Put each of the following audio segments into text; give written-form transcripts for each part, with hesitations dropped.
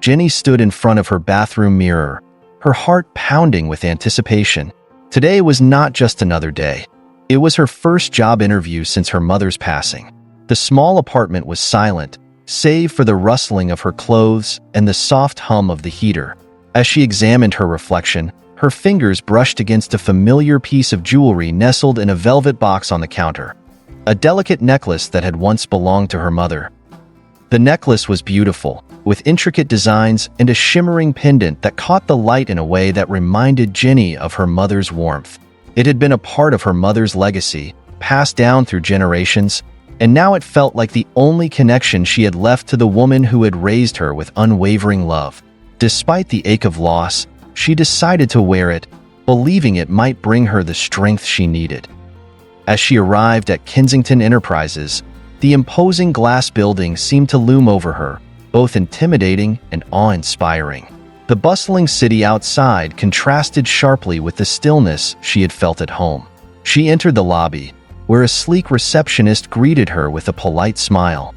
Jenny stood in front of her bathroom mirror, her heart pounding with anticipation. Today was not just another day. It was her first job interview since her mother's passing. The small apartment was silent, save for the rustling of her clothes and the soft hum of the heater. As she examined her reflection, her fingers brushed against a familiar piece of jewelry nestled in a velvet box on the counter. A delicate necklace that had once belonged to her mother. The necklace was beautiful, with intricate designs and a shimmering pendant that caught the light in a way that reminded Jenny of her mother's warmth. It had been a part of her mother's legacy, passed down through generations, and now it felt like the only connection she had left to the woman who had raised her with unwavering love. Despite the ache of loss, she decided to wear it, believing it might bring her the strength she needed. As she arrived at Kensington Enterprises, the imposing glass building seemed to loom over her, both intimidating and awe-inspiring. The bustling city outside contrasted sharply with the stillness she had felt at home. She entered the lobby, where a sleek receptionist greeted her with a polite smile.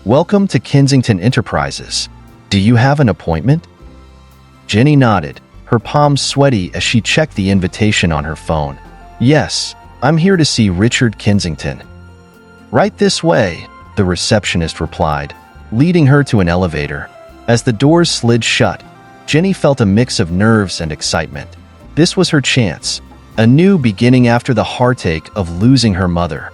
"Welcome to Kensington Enterprises. Do you have an appointment?" Jenny nodded, her palms sweaty as she checked the invitation on her phone. "Yes, I'm here to see Richard Kensington." "Right this way," the receptionist replied, leading her to an elevator. As the doors slid shut, Jenny felt a mix of nerves and excitement. This was her chance, a new beginning after the heartache of losing her mother.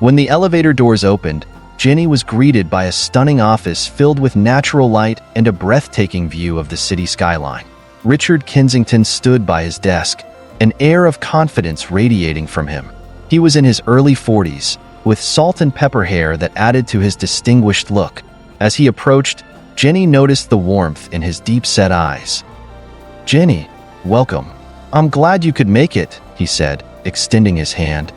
When the elevator doors opened, Jenny was greeted by a stunning office filled with natural light and a breathtaking view of the city skyline. Richard Kensington stood by his desk, an air of confidence radiating from him. He was in his early 40s, with salt and pepper hair that added to his distinguished look. As he approached, Jenny noticed the warmth in his deep-set eyes. "Jenny, welcome. I'm glad you could make it," he said, extending his hand.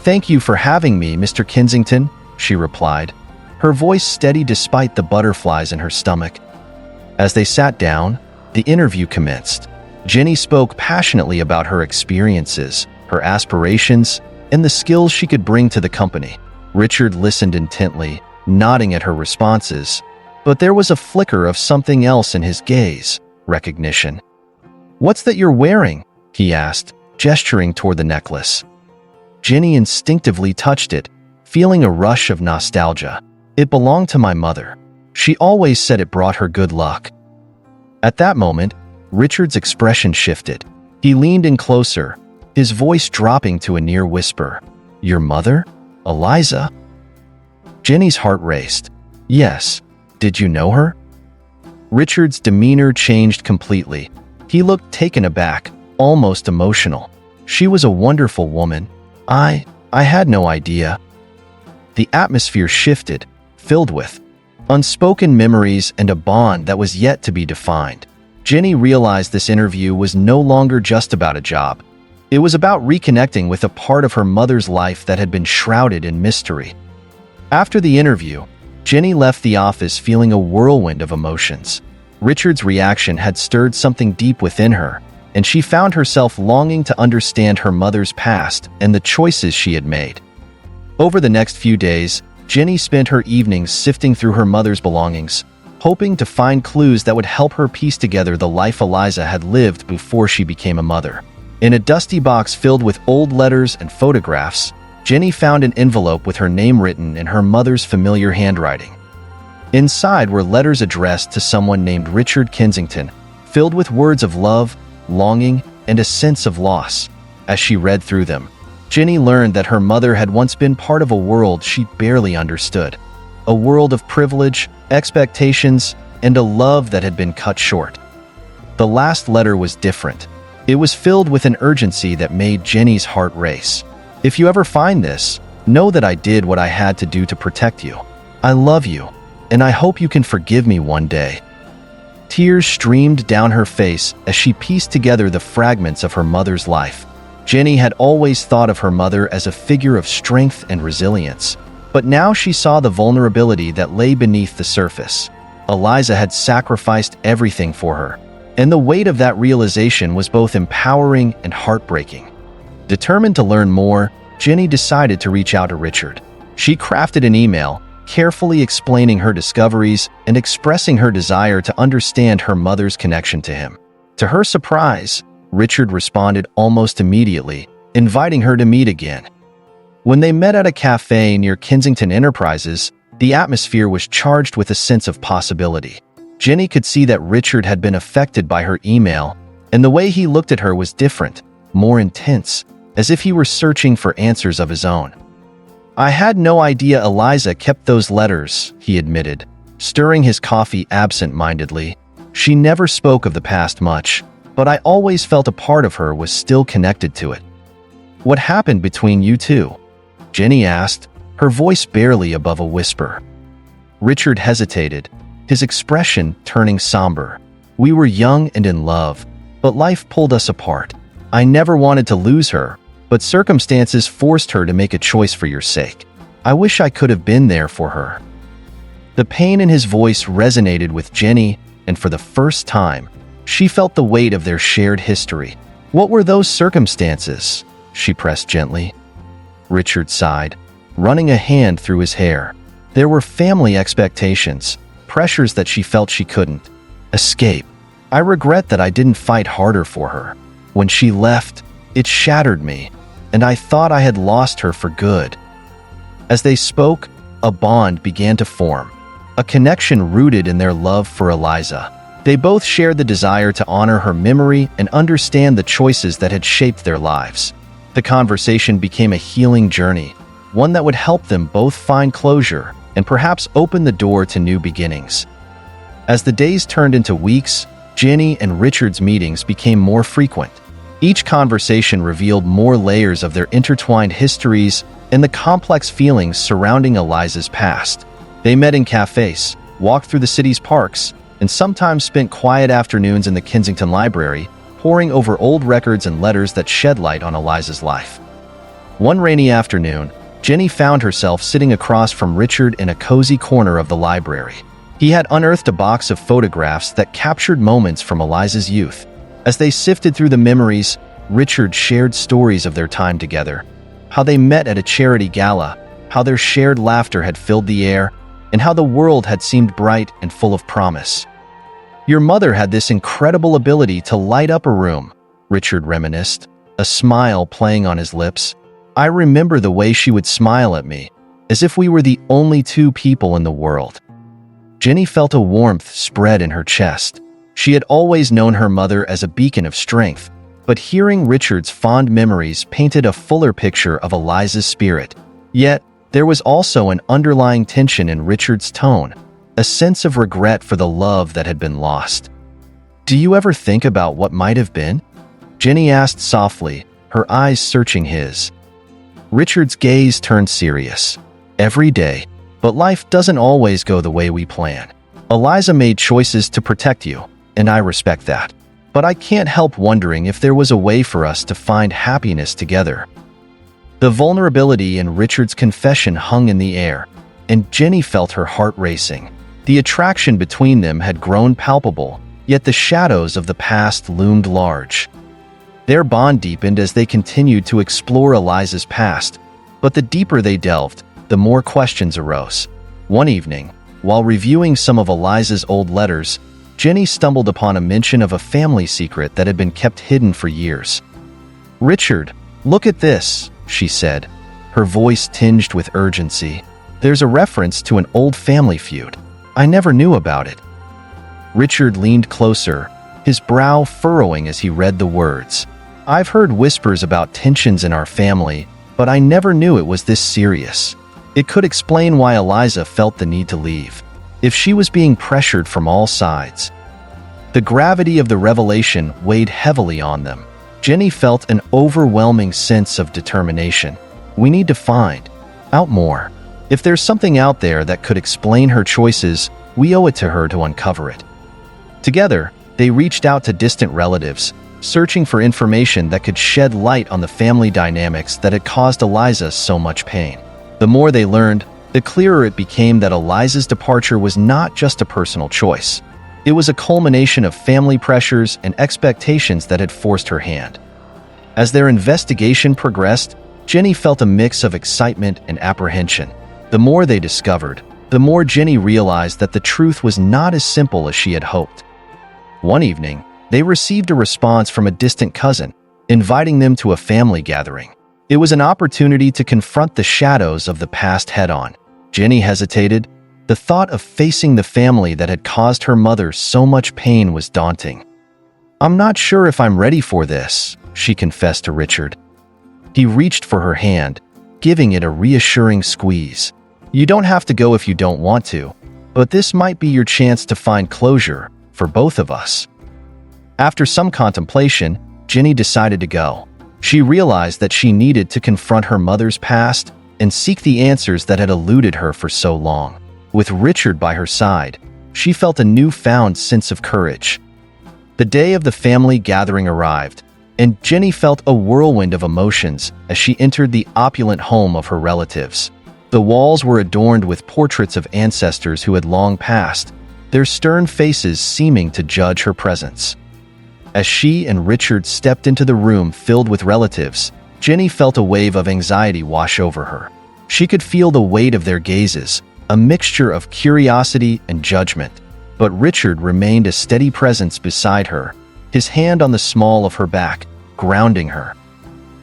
"Thank you for having me, Mr. Kensington," she replied, her voice steady despite the butterflies in her stomach. As they sat down, the interview commenced. Jenny spoke passionately about her experiences, her aspirations, and the skills she could bring to the company. Richard listened intently, nodding at her responses, but there was a flicker of something else in his gaze, recognition. "What's that you're wearing?" he asked, gesturing toward the necklace. Jenny instinctively touched it, feeling a rush of nostalgia. It belonged to my mother. She always said it brought her good luck. At that moment, Richard's expression shifted. He leaned in closer, his voice dropping to a near whisper. "Your mother? Eliza?" Jenny's heart raced. "Yes. Did you know her?" Richard's demeanor changed completely. He looked taken aback, almost emotional. "She was a wonderful woman. I had no idea." The atmosphere shifted, filled with unspoken memories and a bond that was yet to be defined. Jenny realized this interview was no longer just about a job. It was about reconnecting with a part of her mother's life that had been shrouded in mystery. After the interview, Jenny left the office feeling a whirlwind of emotions. Richard's reaction had stirred something deep within her, and she found herself longing to understand her mother's past and the choices she had made. Over the next few days, Jenny spent her evenings sifting through her mother's belongings, hoping to find clues that would help her piece together the life Eliza had lived before she became a mother. In a dusty box filled with old letters and photographs, Jenny found an envelope with her name written in her mother's familiar handwriting. Inside were letters addressed to someone named Richard Kensington, filled with words of love, longing, and a sense of loss. As she read through them, Jenny learned that her mother had once been part of a world she barely understood. A world of privilege, expectations, and a love that had been cut short. The last letter was different. It was filled with an urgency that made Jenny's heart race. "If you ever find this, know that I did what I had to do to protect you. I love you, and I hope you can forgive me one day." Tears streamed down her face as she pieced together the fragments of her mother's life. Jenny had always thought of her mother as a figure of strength and resilience, but now she saw the vulnerability that lay beneath the surface. Eliza had sacrificed everything for her, and the weight of that realization was both empowering and heartbreaking. Determined to learn more, Jenny decided to reach out to Richard. She crafted an email, carefully explaining her discoveries and expressing her desire to understand her mother's connection to him. To her surprise, Richard responded almost immediately, inviting her to meet again. When they met at a cafe near Kensington Enterprises, the atmosphere was charged with a sense of possibility. Jenny could see that Richard had been affected by her email, and the way he looked at her was different, more intense, as if he were searching for answers of his own. "I had no idea Eliza kept those letters," he admitted, stirring his coffee absent-mindedly. "She never spoke of the past much, but I always felt a part of her was still connected to it." "What happened between you two?" Jenny asked, her voice barely above a whisper. Richard hesitated, his expression turning somber. "We were young and in love, but life pulled us apart. I never wanted to lose her, but circumstances forced her to make a choice for your sake. I wish I could have been there for her." The pain in his voice resonated with Jenny, and for the first time, she felt the weight of their shared history. "What were those circumstances?" she pressed gently. Richard sighed, running a hand through his hair. "There were family expectations, pressures that she felt she couldn't escape. I regret that I didn't fight harder for her. When she left, it shattered me, and I thought I had lost her for good." As they spoke, a bond began to form, a connection rooted in their love for Eliza. They both shared the desire to honor her memory and understand the choices that had shaped their lives. The conversation became a healing journey, one that would help them both find closure and perhaps open the door to new beginnings. As the days turned into weeks, Jenny and Richard's meetings became more frequent. Each conversation revealed more layers of their intertwined histories and the complex feelings surrounding Eliza's past. They met in cafes, walked through the city's parks, and sometimes spent quiet afternoons in the Kensington Library, poring over old records and letters that shed light on Eliza's life. One rainy afternoon, Jenny found herself sitting across from Richard in a cozy corner of the library. He had unearthed a box of photographs that captured moments from Eliza's youth. As they sifted through the memories, Richard shared stories of their time together, how they met at a charity gala, how their shared laughter had filled the air, and how the world had seemed bright and full of promise. "Your mother had this incredible ability to light up a room," Richard reminisced, a smile playing on his lips. "I remember the way she would smile at me, as if we were the only two people in the world." Jenny felt a warmth spread in her chest. She had always known her mother as a beacon of strength, but hearing Richard's fond memories painted a fuller picture of Eliza's spirit. Yet, there was also an underlying tension in Richard's tone, a sense of regret for the love that had been lost. "Do you ever think about what might have been?" Jenny asked softly, her eyes searching his. Richard's gaze turned serious. "Every day, but life doesn't always go the way we plan. Eliza made choices to protect you, and I respect that. But I can't help wondering if there was a way for us to find happiness together." The vulnerability in Richard's confession hung in the air, and Jenny felt her heart racing. The attraction between them had grown palpable, yet the shadows of the past loomed large. Their bond deepened as they continued to explore Eliza's past, but the deeper they delved, the more questions arose. One evening, while reviewing some of Eliza's old letters, Jenny stumbled upon a mention of a family secret that had been kept hidden for years. "Richard, look at this," she said, her voice tinged with urgency. "There's a reference to an old family feud. I never knew about it." Richard leaned closer, his brow furrowing as he read the words. "I've heard whispers about tensions in our family, but I never knew it was this serious. It could explain why Eliza felt the need to leave, if she was being pressured from all sides." The gravity of the revelation weighed heavily on them. Jenny felt an overwhelming sense of determination. "We need to find out more. If there's something out there that could explain her choices, we owe it to her to uncover it." Together, they reached out to distant relatives, searching for information that could shed light on the family dynamics that had caused Eliza so much pain. The more they learned, the clearer it became that Eliza's departure was not just a personal choice. It was a culmination of family pressures and expectations that had forced her hand. As their investigation progressed, Jenny felt a mix of excitement and apprehension. The more they discovered, the more Jenny realized that the truth was not as simple as she had hoped. One evening, they received a response from a distant cousin, inviting them to a family gathering. It was an opportunity to confront the shadows of the past head-on. Jenny hesitated. The thought of facing the family that had caused her mother so much pain was daunting. "I'm not sure if I'm ready for this," she confessed to Richard. He reached for her hand, giving it a reassuring squeeze. "You don't have to go if you don't want to, but this might be your chance to find closure for both of us." After some contemplation, Jenny decided to go. She realized that she needed to confront her mother's past and seek the answers that had eluded her for so long. With Richard by her side, she felt a newfound sense of courage. The day of the family gathering arrived, and Jenny felt a whirlwind of emotions as she entered the opulent home of her relatives. The walls were adorned with portraits of ancestors who had long passed, their stern faces seeming to judge her presence. As she and Richard stepped into the room filled with relatives, Jenny felt a wave of anxiety wash over her. She could feel the weight of their gazes, a mixture of curiosity and judgment. But Richard remained a steady presence beside her, his hand on the small of her back, grounding her.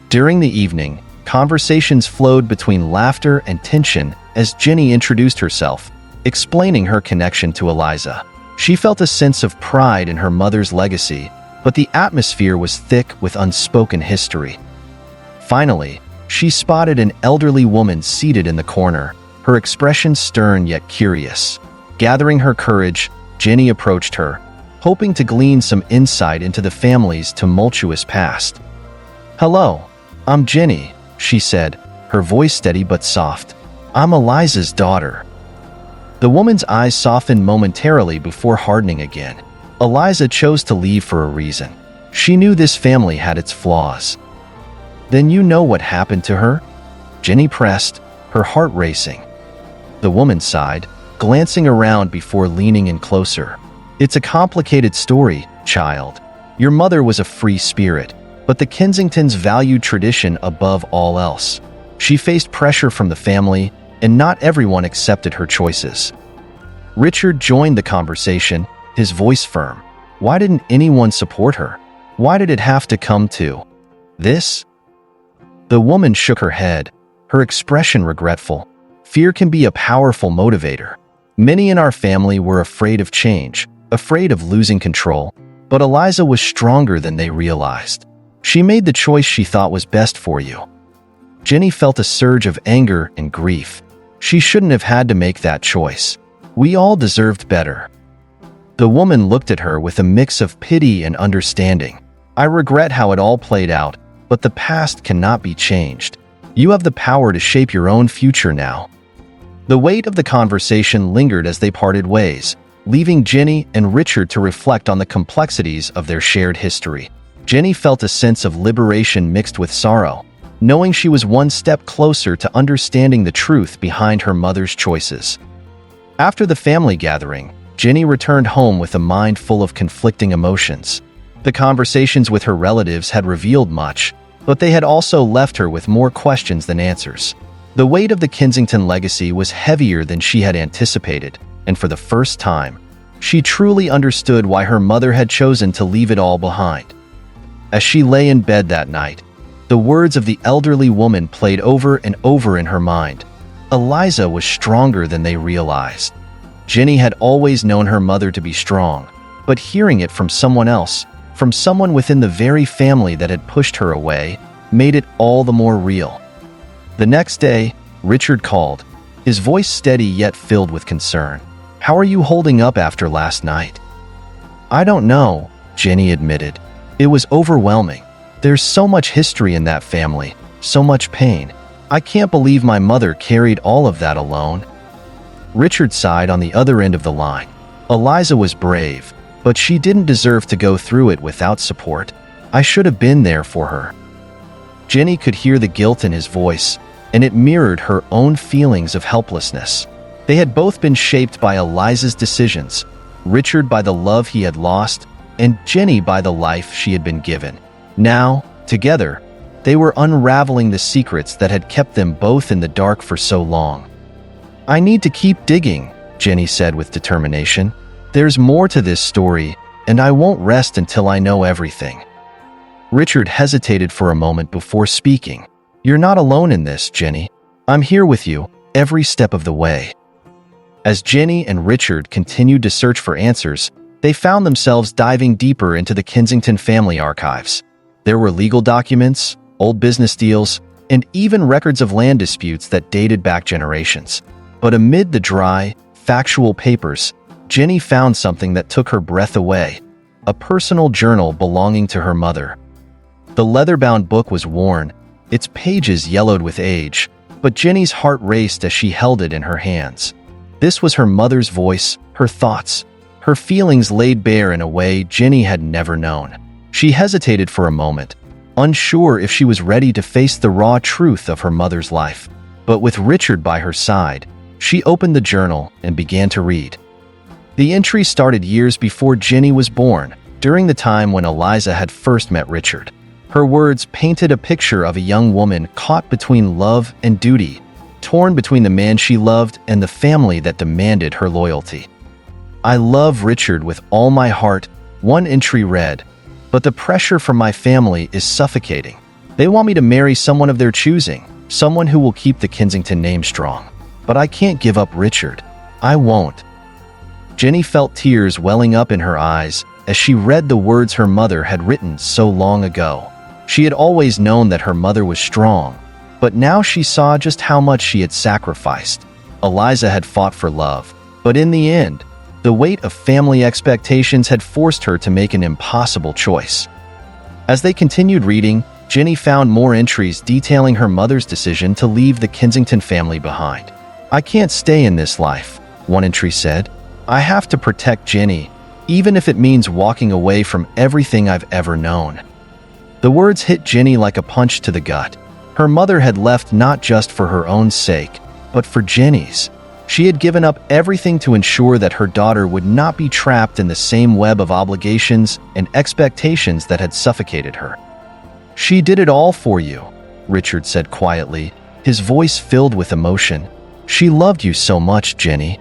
During the evening, conversations flowed between laughter and tension as Jenny introduced herself, explaining her connection to Eliza. She felt a sense of pride in her mother's legacy, but the atmosphere was thick with unspoken history. Finally, she spotted an elderly woman seated in the corner, her expression stern yet curious. Gathering her courage, Jenny approached her, hoping to glean some insight into the family's tumultuous past. "Hello, I'm Jenny," she said, her voice steady but soft. "I'm Eliza's daughter." The woman's eyes softened momentarily before hardening again. Eliza chose to leave for a reason. She knew this family had its flaws. "Then you know what happened to her?" Jenny pressed, her heart racing. The woman sighed, glancing around before leaning in closer. "It's a complicated story, child. Your mother was a free spirit, but the Kensingtons valued tradition above all else. She faced pressure from the family, and not everyone accepted her choices." Richard joined the conversation, his voice firm. "Why didn't anyone support her? Why did it have to come to this?" The woman shook her head, her expression regretful. "Fear can be a powerful motivator. Many in our family were afraid of change, afraid of losing control, but Eliza was stronger than they realized. She made the choice she thought was best for you." Jenny felt a surge of anger and grief. She shouldn't have had to make that choice. We all deserved better. The woman looked at her with a mix of pity and understanding. "I regret how it all played out, but the past cannot be changed. You have the power to shape your own future now." The weight of the conversation lingered as they parted ways, leaving Jenny and Richard to reflect on the complexities of their shared history. Jenny felt a sense of liberation mixed with sorrow, knowing she was one step closer to understanding the truth behind her mother's choices. After the family gathering, Jenny returned home with a mind full of conflicting emotions. The conversations with her relatives had revealed much, but they had also left her with more questions than answers. The weight of the Kensington legacy was heavier than she had anticipated, and for the first time, she truly understood why her mother had chosen to leave it all behind. As she lay in bed that night, the words of the elderly woman played over and over in her mind. Eliza was stronger than they realized. Jenny had always known her mother to be strong, but hearing it from someone else, from someone within the very family that had pushed her away, made it all the more real. The next day, Richard called, his voice steady yet filled with concern. "How are you holding up after last night?" "I don't know," Jenny admitted. "It was overwhelming. There's so much history in that family, so much pain. I can't believe my mother carried all of that alone." Richard sighed on the other end of the line. "Eliza was brave, but she didn't deserve to go through it without support. I should have been there for her." Jenny could hear the guilt in his voice, and it mirrored her own feelings of helplessness. They had both been shaped by Eliza's decisions, Richard by the love he had lost, and Jenny by the life she had been given. Now, together, they were unraveling the secrets that had kept them both in the dark for so long. "I need to keep digging," Jenny said with determination. "There's more to this story, and I won't rest until I know everything." Richard hesitated for a moment before speaking. "You're not alone in this, Jenny. I'm here with you, every step of the way." As Jenny and Richard continued to search for answers, they found themselves diving deeper into the Kensington family archives. There were legal documents, old business deals, and even records of land disputes that dated back generations. But amid the dry, factual papers, Jenny found something that took her breath away: a personal journal belonging to her mother. The leather-bound book was worn, its pages yellowed with age, but Jenny's heart raced as she held it in her hands. This was her mother's voice, her thoughts, her feelings laid bare in a way Jenny had never known. She hesitated for a moment, unsure if she was ready to face the raw truth of her mother's life. But with Richard by her side, she opened the journal and began to read. The entry started years before Jenny was born, during the time when Eliza had first met Richard. Her words painted a picture of a young woman caught between love and duty, torn between the man she loved and the family that demanded her loyalty. "I love Richard with all my heart," one entry read, "but the pressure from my family is suffocating. They want me to marry someone of their choosing, someone who will keep the Kensington name strong. But I can't give up Richard. I won't." Jenny felt tears welling up in her eyes as she read the words her mother had written so long ago. She had always known that her mother was strong, but now she saw just how much she had sacrificed. Eliza had fought for love, but in the end, the weight of family expectations had forced her to make an impossible choice. As they continued reading, Jenny found more entries detailing her mother's decision to leave the Kensington family behind. "I can't stay in this life," one entry said. "I have to protect Jenny, even if it means walking away from everything I've ever known." The words hit Jenny like a punch to the gut. Her mother had left not just for her own sake, but for Jenny's. She had given up everything to ensure that her daughter would not be trapped in the same web of obligations and expectations that had suffocated her. "She did it all for you," Richard said quietly, his voice filled with emotion. "She loved you so much, Jenny."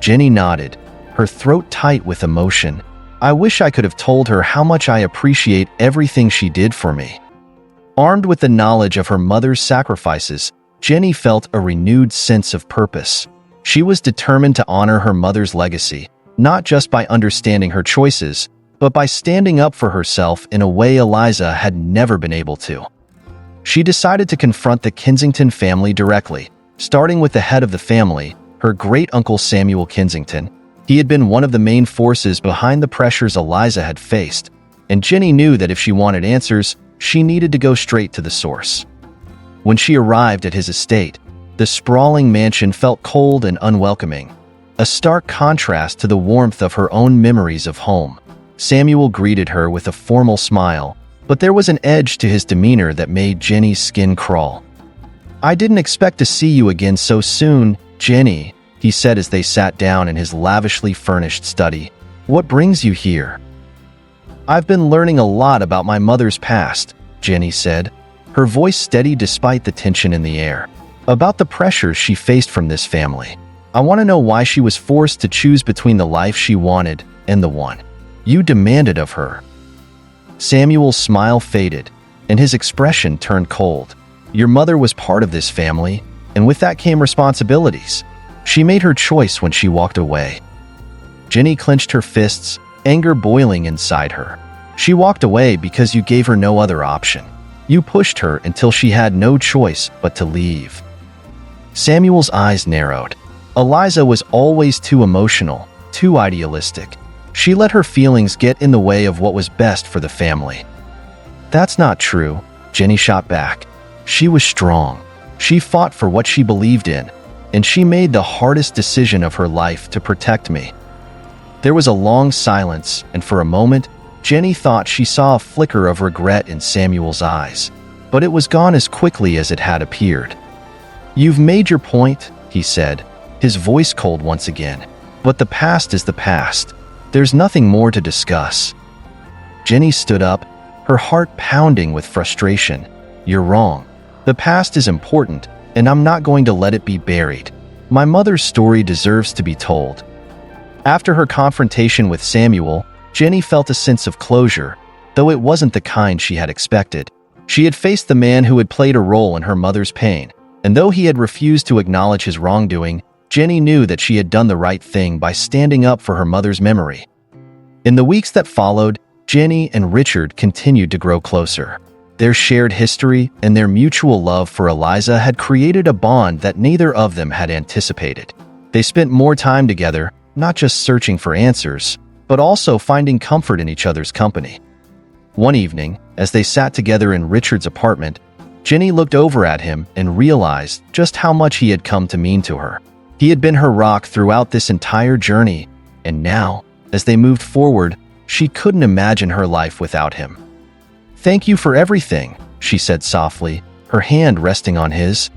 Jenny nodded, her throat tight with emotion. "I wish I could have told her how much I appreciate everything she did for me." Armed with the knowledge of her mother's sacrifices, Jenny felt a renewed sense of purpose. She was determined to honor her mother's legacy, not just by understanding her choices, but by standing up for herself in a way Eliza had never been able to. She decided to confront the Kensington family directly, starting with the head of the family, her great-uncle Samuel Kensington. He had been one of the main forces behind the pressures Eliza had faced, and Jenny knew that if she wanted answers, she needed to go straight to the source. When she arrived at his estate, the sprawling mansion felt cold and unwelcoming, a stark contrast to the warmth of her own memories of home. Samuel greeted her with a formal smile, but there was an edge to his demeanor that made Jenny's skin crawl. "I didn't expect to see you again so soon, Jenny," he said as they sat down in his lavishly furnished study. "What brings you here?" "I've been learning a lot about my mother's past," Jenny said, her voice steady despite the tension in the air. "About the pressures she faced from this family. I want to know why she was forced to choose between the life she wanted and the one you demanded of her." Samuel's smile faded, and his expression turned cold. "Your mother was part of this family, and with that came responsibilities. She made her choice when she walked away." Jenny clenched her fists, anger boiling inside her. "She walked away because you gave her no other option. You pushed her until she had no choice but to leave." Samuel's eyes narrowed. Eliza was always too emotional, too idealistic. She let her feelings get in the way of what was best for the family. "That's not true," Jenny shot back. "She was strong. She fought for what she believed in, and she made the hardest decision of her life to protect me." There was a long silence, and for a moment, Jenny thought she saw a flicker of regret in Samuel's eyes, but it was gone as quickly as it had appeared. "You've made your point," he said, his voice cold once again. "But the past is the past. There's nothing more to discuss." Jenny stood up, her heart pounding with frustration. "You're wrong. The past is important, and I'm not going to let it be buried." My mother's story deserves to be told." After her confrontation with Samuel, Jenny felt a sense of closure, though it wasn't the kind she had expected. She had faced the man who had played a role in her mother's pain, and though he had refused to acknowledge his wrongdoing, Jenny knew that she had done the right thing by standing up for her mother's memory. In the weeks that followed, Jenny and Richard continued to grow closer. Their shared history and their mutual love for Eliza had created a bond that neither of them had anticipated. They spent more time together, not just searching for answers, but also finding comfort in each other's company. One evening, as they sat together in Richard's apartment, Jenny looked over at him and realized just how much he had come to mean to her. He had been her rock throughout this entire journey, and now, as they moved forward, she couldn't imagine her life without him. "Thank you for everything," she said softly, her hand resting on his.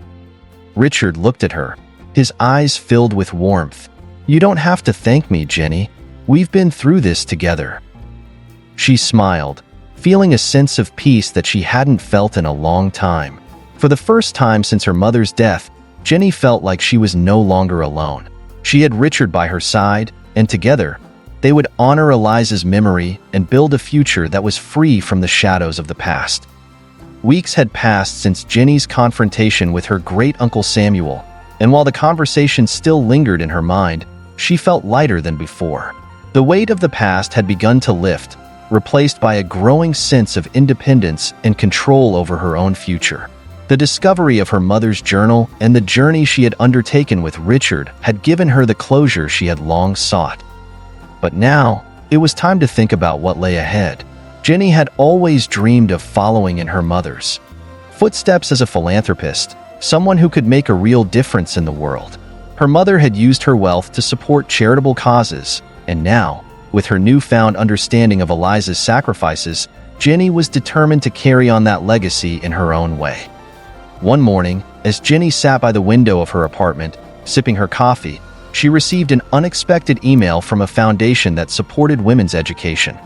Richard looked at her, his eyes filled with warmth. "You don't have to thank me, Jenny. We've been through this together." She smiled, feeling a sense of peace that she hadn't felt in a long time. For the first time since her mother's death, Jenny felt like she was no longer alone. She had Richard by her side, and together, they would honor Eliza's memory and build a future that was free from the shadows of the past. Weeks had passed since Jenny's confrontation with her great-uncle Samuel, and while the conversation still lingered in her mind, she felt lighter than before. The weight of the past had begun to lift, replaced by a growing sense of independence and control over her own future. The discovery of her mother's journal and the journey she had undertaken with Richard had given her the closure she had long sought. But now, it was time to think about what lay ahead. Jenny had always dreamed of following in her mother's footsteps as a philanthropist, someone who could make a real difference in the world. Her mother had used her wealth to support charitable causes, and now, with her newfound understanding of Eliza's sacrifices, Jenny was determined to carry on that legacy in her own way. One morning, as Jenny sat by the window of her apartment, sipping her coffee, she received an unexpected email from a foundation that supported women's education,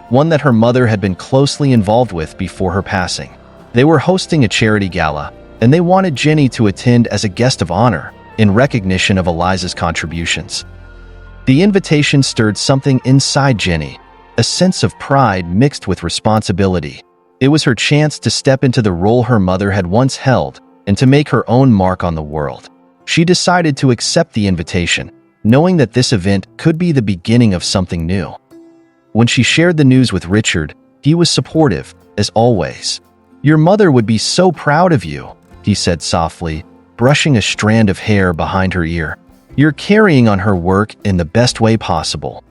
one that her mother had been closely involved with before her passing. They were hosting a charity gala, and they wanted Jenny to attend as a guest of honor in recognition of Eliza's contributions. The invitation stirred something inside Jenny, a sense of pride mixed with responsibility. It was her chance to step into the role her mother had once held and to make her own mark on the world. She decided to accept the invitation, knowing that this event could be the beginning of something new. When she shared the news with Richard, he was supportive, as always. "Your mother would be so proud of you," he said softly, brushing a strand of hair behind her ear. "You're carrying on her work in the best way possible."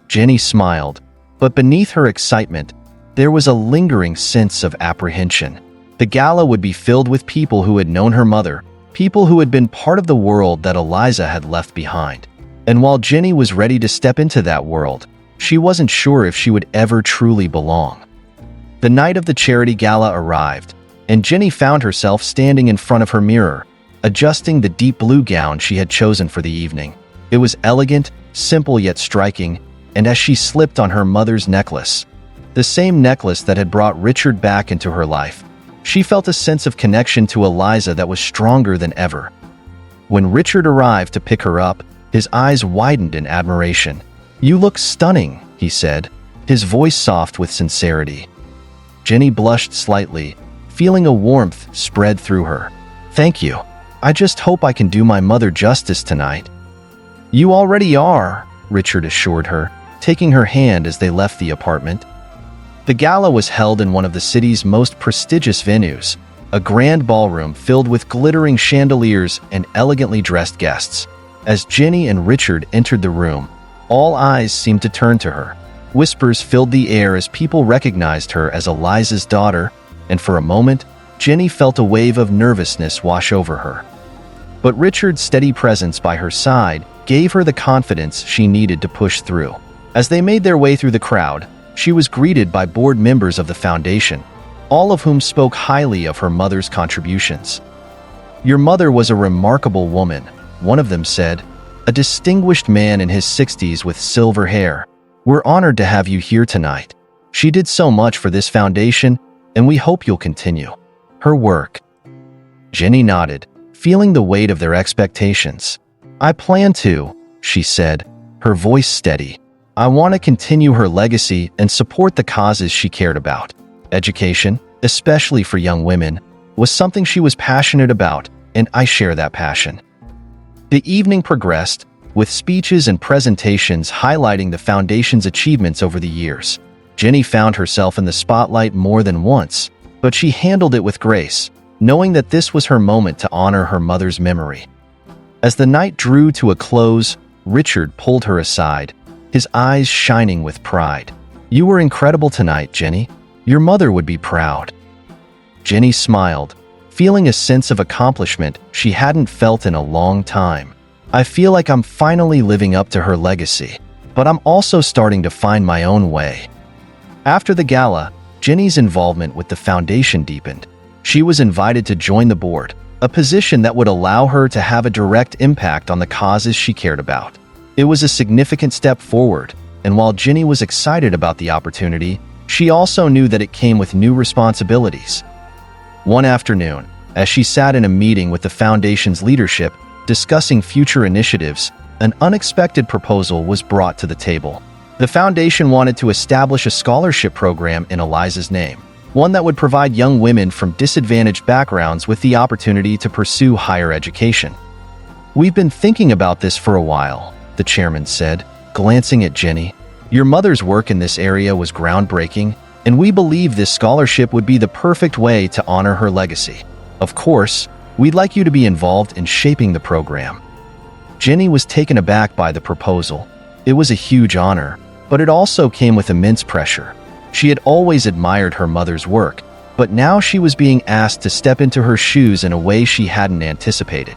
Jenny smiled, but beneath her excitement, there was a lingering sense of apprehension. The gala would be filled with people who had known her mother, people who had been part of the world that Eliza had left behind. And while Jenny was ready to step into that world, she wasn't sure if she would ever truly belong. The night of the charity gala arrived, and Jenny found herself standing in front of her mirror, adjusting the deep blue gown she had chosen for the evening. It was elegant, simple yet striking, and as she slipped on her mother's necklace, the same necklace that had brought Richard back into her life, she felt a sense of connection to Eliza that was stronger than ever. When Richard arrived to pick her up, his eyes widened in admiration. "You look stunning," he said, his voice soft with sincerity. Jenny blushed slightly, feeling a warmth spread through her. "Thank you. I just hope I can do my mother justice tonight." "You already are," Richard assured her, taking her hand as they left the apartment. The gala was held in one of the city's most prestigious venues, a grand ballroom filled with glittering chandeliers and elegantly dressed guests. As Jenny and Richard entered the room, all eyes seemed to turn to her. Whispers filled the air as people recognized her as Eliza's daughter, and for a moment, Jenny felt a wave of nervousness wash over her. But Richard's steady presence by her side gave her the confidence she needed to push through. As they made their way through the crowd, she was greeted by board members of the foundation, all of whom spoke highly of her mother's contributions. "Your mother was a remarkable woman," one of them said, a distinguished man in his 60s with silver hair. "We're honored to have you here tonight. She did so much for this foundation, and we hope you'll continue her work." Jenny nodded, feeling the weight of their expectations. "I plan to," she said, her voice steady. "I want to continue her legacy and support the causes she cared about." Education, especially for young women, was something she was passionate about, and I share that passion. The evening progressed, with speeches and presentations highlighting the foundation's achievements over the years. Jenny found herself in the spotlight more than once, but she handled it with grace, knowing that this was her moment to honor her mother's memory. As the night drew to a close, Richard pulled her aside, his eyes shining with pride. "You were incredible tonight, Jenny. Your mother would be proud." Jenny smiled, feeling a sense of accomplishment she hadn't felt in a long time. "I feel like I'm finally living up to her legacy, but I'm also starting to find my own way." After the gala, Jenny's involvement with the foundation deepened. She was invited to join the board, a position that would allow her to have a direct impact on the causes she cared about. It was a significant step forward, and while Jenny was excited about the opportunity, she also knew that it came with new responsibilities. One afternoon, as she sat in a meeting with the foundation's leadership, discussing future initiatives, an unexpected proposal was brought to the table. The foundation wanted to establish a scholarship program in Eliza's name, one that would provide young women from disadvantaged backgrounds with the opportunity to pursue higher education. "We've been thinking about this for a while," the chairman said, glancing at Jenny. "Your mother's work in this area was groundbreaking, and we believe this scholarship would be the perfect way to honor her legacy. Of course, we'd like you to be involved in shaping the program." Jenny was taken aback by the proposal. It was a huge honor, but it also came with immense pressure. She had always admired her mother's work, but now she was being asked to step into her shoes in a way she hadn't anticipated.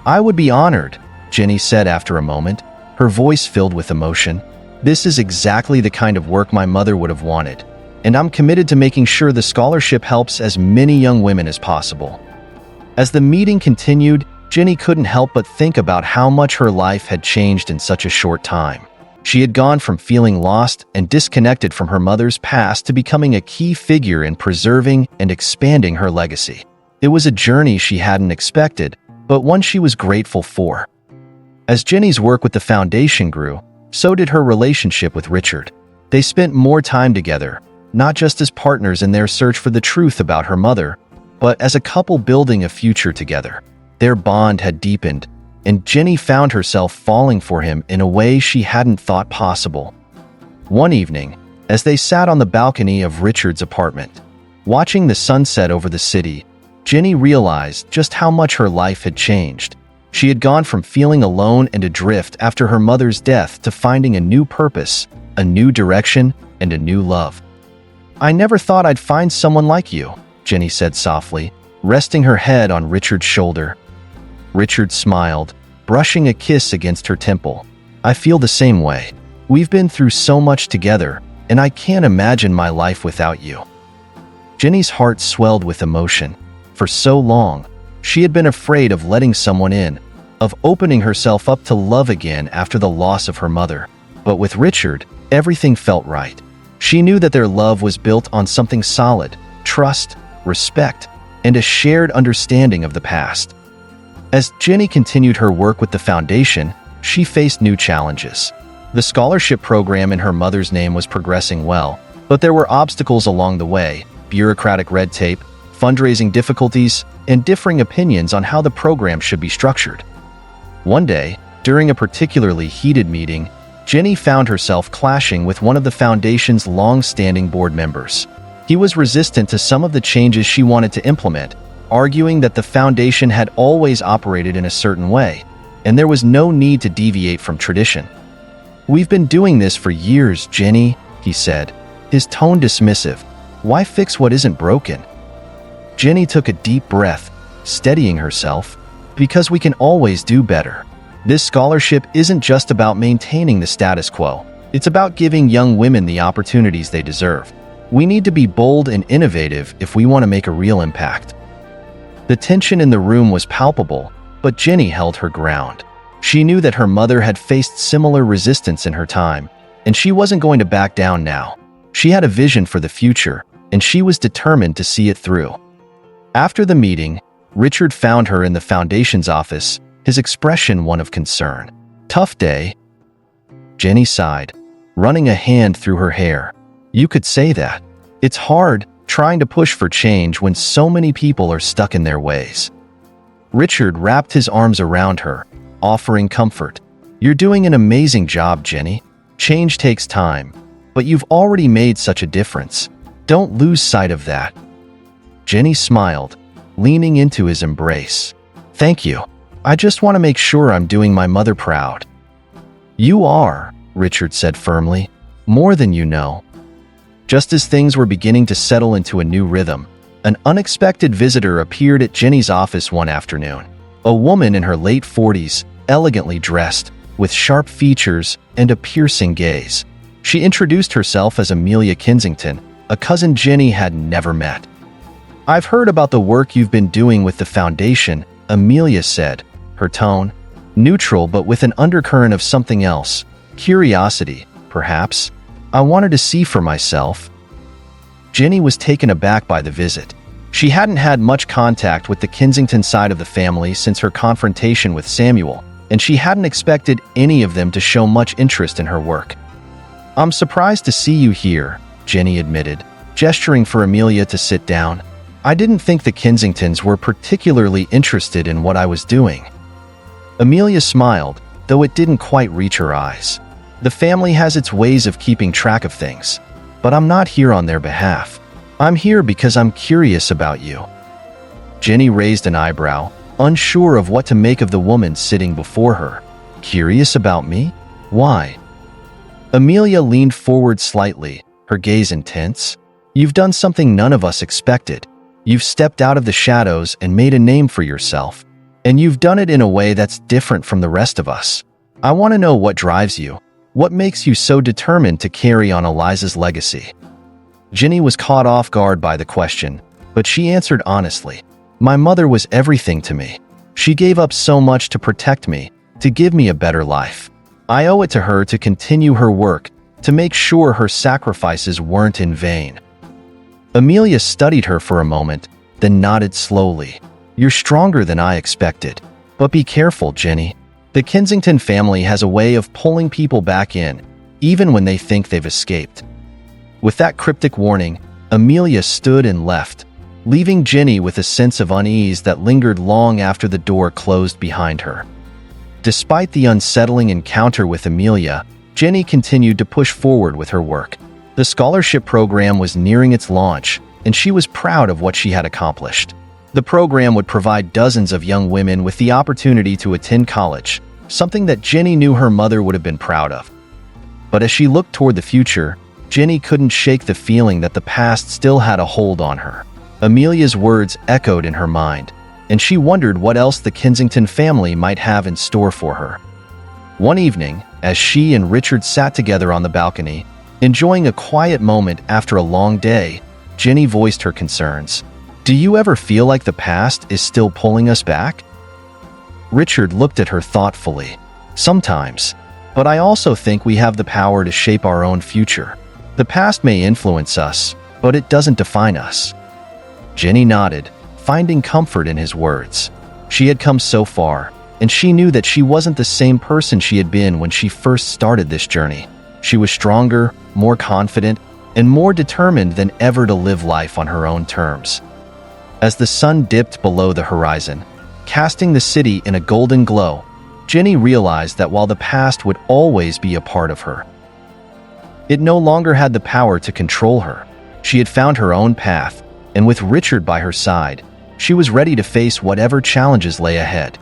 "I would be honored," Jenny said after a moment, her voice filled with emotion. "This is exactly the kind of work my mother would have wanted, and I'm committed to making sure the scholarship helps as many young women as possible." As the meeting continued, Jenny couldn't help but think about how much her life had changed in such a short time. She had gone from feeling lost and disconnected from her mother's past to becoming a key figure in preserving and expanding her legacy. It was a journey she hadn't expected, but one she was grateful for. As Jenny's work with the foundation grew, so did her relationship with Richard. They spent more time together, not just as partners in their search for the truth about her mother, but as a couple building a future together. Their bond had deepened, and Jenny found herself falling for him in a way she hadn't thought possible. One evening, as they sat on the balcony of Richard's apartment, watching the sunset over the city, Jenny realized just how much her life had changed. She had gone from feeling alone and adrift after her mother's death to finding a new purpose, a new direction, and a new love. "I never thought I'd find someone like you," Jenny said softly, resting her head on Richard's shoulder. Richard smiled, brushing a kiss against her temple. "I feel the same way. We've been through so much together, and I can't imagine my life without you." Jenny's heart swelled with emotion. For so long, she had been afraid of letting someone in, of opening herself up to love again after the loss of her mother. But with Richard, everything felt right. She knew that their love was built on something solid: trust, respect, and a shared understanding of the past. As Jenny continued her work with the foundation, she faced new challenges. The scholarship program in her mother's name was progressing well, but there were obstacles along the way: bureaucratic red tape, fundraising difficulties, and differing opinions on how the program should be structured. One day, during a particularly heated meeting, Jenny found herself clashing with one of the foundation's long-standing board members. He was resistant to some of the changes she wanted to implement, arguing that the foundation had always operated in a certain way, and there was no need to deviate from tradition. "We've been doing this for years, Jenny," he said, his tone dismissive. "Why fix what isn't broken?" Jenny took a deep breath, steadying herself. "Because we can always do better. This scholarship isn't just about maintaining the status quo. It's about giving young women the opportunities they deserve. We need to be bold and innovative if we want to make a real impact." The tension in the room was palpable, but Jenny held her ground. She knew that her mother had faced similar resistance in her time, and she wasn't going to back down now. She had a vision for the future, and she was determined to see it through. After the meeting, Richard found her in the foundation's office, his expression one of concern. "Tough day?" Jenny sighed, running a hand through her hair. "You could say that. It's hard, trying to push for change when so many people are stuck in their ways." Richard wrapped his arms around her, offering comfort. "You're doing an amazing job, Jenny. Change takes time, but you've already made such a difference. Don't lose sight of that." Jenny smiled, leaning into his embrace. "Thank you. I just want to make sure I'm doing my mother proud." "You are," Richard said firmly, "more than you know." Just as things were beginning to settle into a new rhythm, an unexpected visitor appeared at Jenny's office one afternoon. A woman in her late 40s, elegantly dressed, with sharp features and a piercing gaze. She introduced herself as Amelia Kensington, a cousin Jenny had never met. "I've heard about the work you've been doing with the foundation," Amelia said, her tone neutral but with an undercurrent of something else. "Curiosity, perhaps. I wanted to see for myself." Jenny was taken aback by the visit. She hadn't had much contact with the Kensington side of the family since her confrontation with Samuel, and she hadn't expected any of them to show much interest in her work. "I'm surprised to see you here," Jenny admitted, gesturing for Amelia to sit down. "I didn't think the Kensingtons were particularly interested in what I was doing." Amelia smiled, though it didn't quite reach her eyes. "The family has its ways of keeping track of things, but I'm not here on their behalf. I'm here because I'm curious about you." Jenny raised an eyebrow, unsure of what to make of the woman sitting before her. "Curious about me? Why?" Amelia leaned forward slightly, her gaze intense. "You've done something none of us expected. You've stepped out of the shadows and made a name for yourself. And you've done it in a way that's different from the rest of us. I want to know what drives you. What makes you so determined to carry on Eliza's legacy?" Jenny was caught off guard by the question, but she answered honestly. "My mother was everything to me. She gave up so much to protect me, to give me a better life. I owe it to her to continue her work, to make sure her sacrifices weren't in vain." Amelia studied her for a moment, then nodded slowly. "You're stronger than I expected. But be careful, Jenny. The Kensington family has a way of pulling people back in, even when they think they've escaped." With that cryptic warning, Amelia stood and left, leaving Jenny with a sense of unease that lingered long after the door closed behind her. Despite the unsettling encounter with Amelia, Jenny continued to push forward with her work. The scholarship program was nearing its launch, and she was proud of what she had accomplished. The program would provide dozens of young women with the opportunity to attend college, something that Jenny knew her mother would have been proud of. But as she looked toward the future, Jenny couldn't shake the feeling that the past still had a hold on her. Amelia's words echoed in her mind, and she wondered what else the Kensington family might have in store for her. One evening, as she and Richard sat together on the balcony, enjoying a quiet moment after a long day, Jenny voiced her concerns. "Do you ever feel like the past is still pulling us back?" Richard looked at her thoughtfully. "Sometimes, but I also think we have the power to shape our own future. The past may influence us, but it doesn't define us." Jenny nodded, finding comfort in his words. She had come so far, and she knew that she wasn't the same person she had been when she first started this journey. She was stronger, more confident, and more determined than ever to live life on her own terms. As the sun dipped below the horizon, casting the city in a golden glow, Jenny realized that while the past would always be a part of her, it no longer had the power to control her. She had found her own path, and with Richard by her side, she was ready to face whatever challenges lay ahead.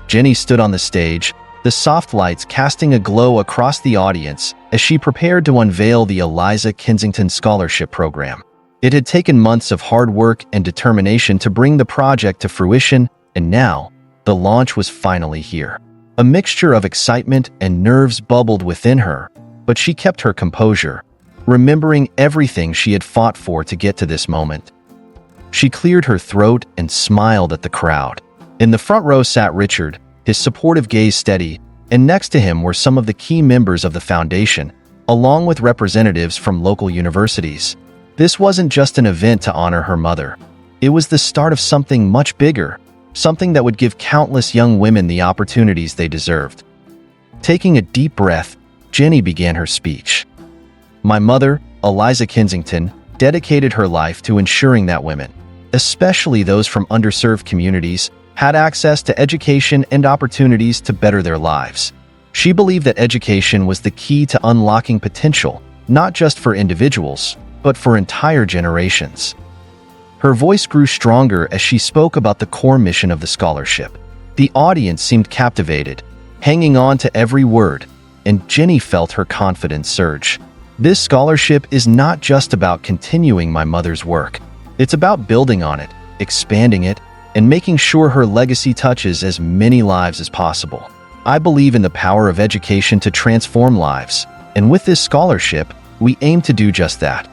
Jenny stood on the stage, the soft lights casting a glow across the audience as she prepared to unveil the Eliza Kensington Scholarship Program. It had taken months of hard work and determination to bring the project to fruition, and now, the launch was finally here. A mixture of excitement and nerves bubbled within her, but she kept her composure, remembering everything she had fought for to get to this moment. She cleared her throat and smiled at the crowd. In the front row sat Richard, his supportive gaze steady, and next to him were some of the key members of the foundation, along with representatives from local universities. This wasn't just an event to honor her mother. It was the start of something much bigger, something that would give countless young women the opportunities they deserved. Taking a deep breath, Jenny began her speech. My mother, Eliza Kensington, dedicated her life to ensuring that women, especially those from underserved communities, had access to education and opportunities to better their lives. She believed that education was the key to unlocking potential, not just for individuals, but for entire generations. Her voice grew stronger as she spoke about the core mission of the scholarship. The audience seemed captivated, hanging on to every word, and Jenny felt her confidence surge. This scholarship is not just about continuing my mother's work. It's about building on it, expanding it, and making sure her legacy touches as many lives as possible. I believe in the power of education to transform lives, and with this scholarship, we aim to do just that.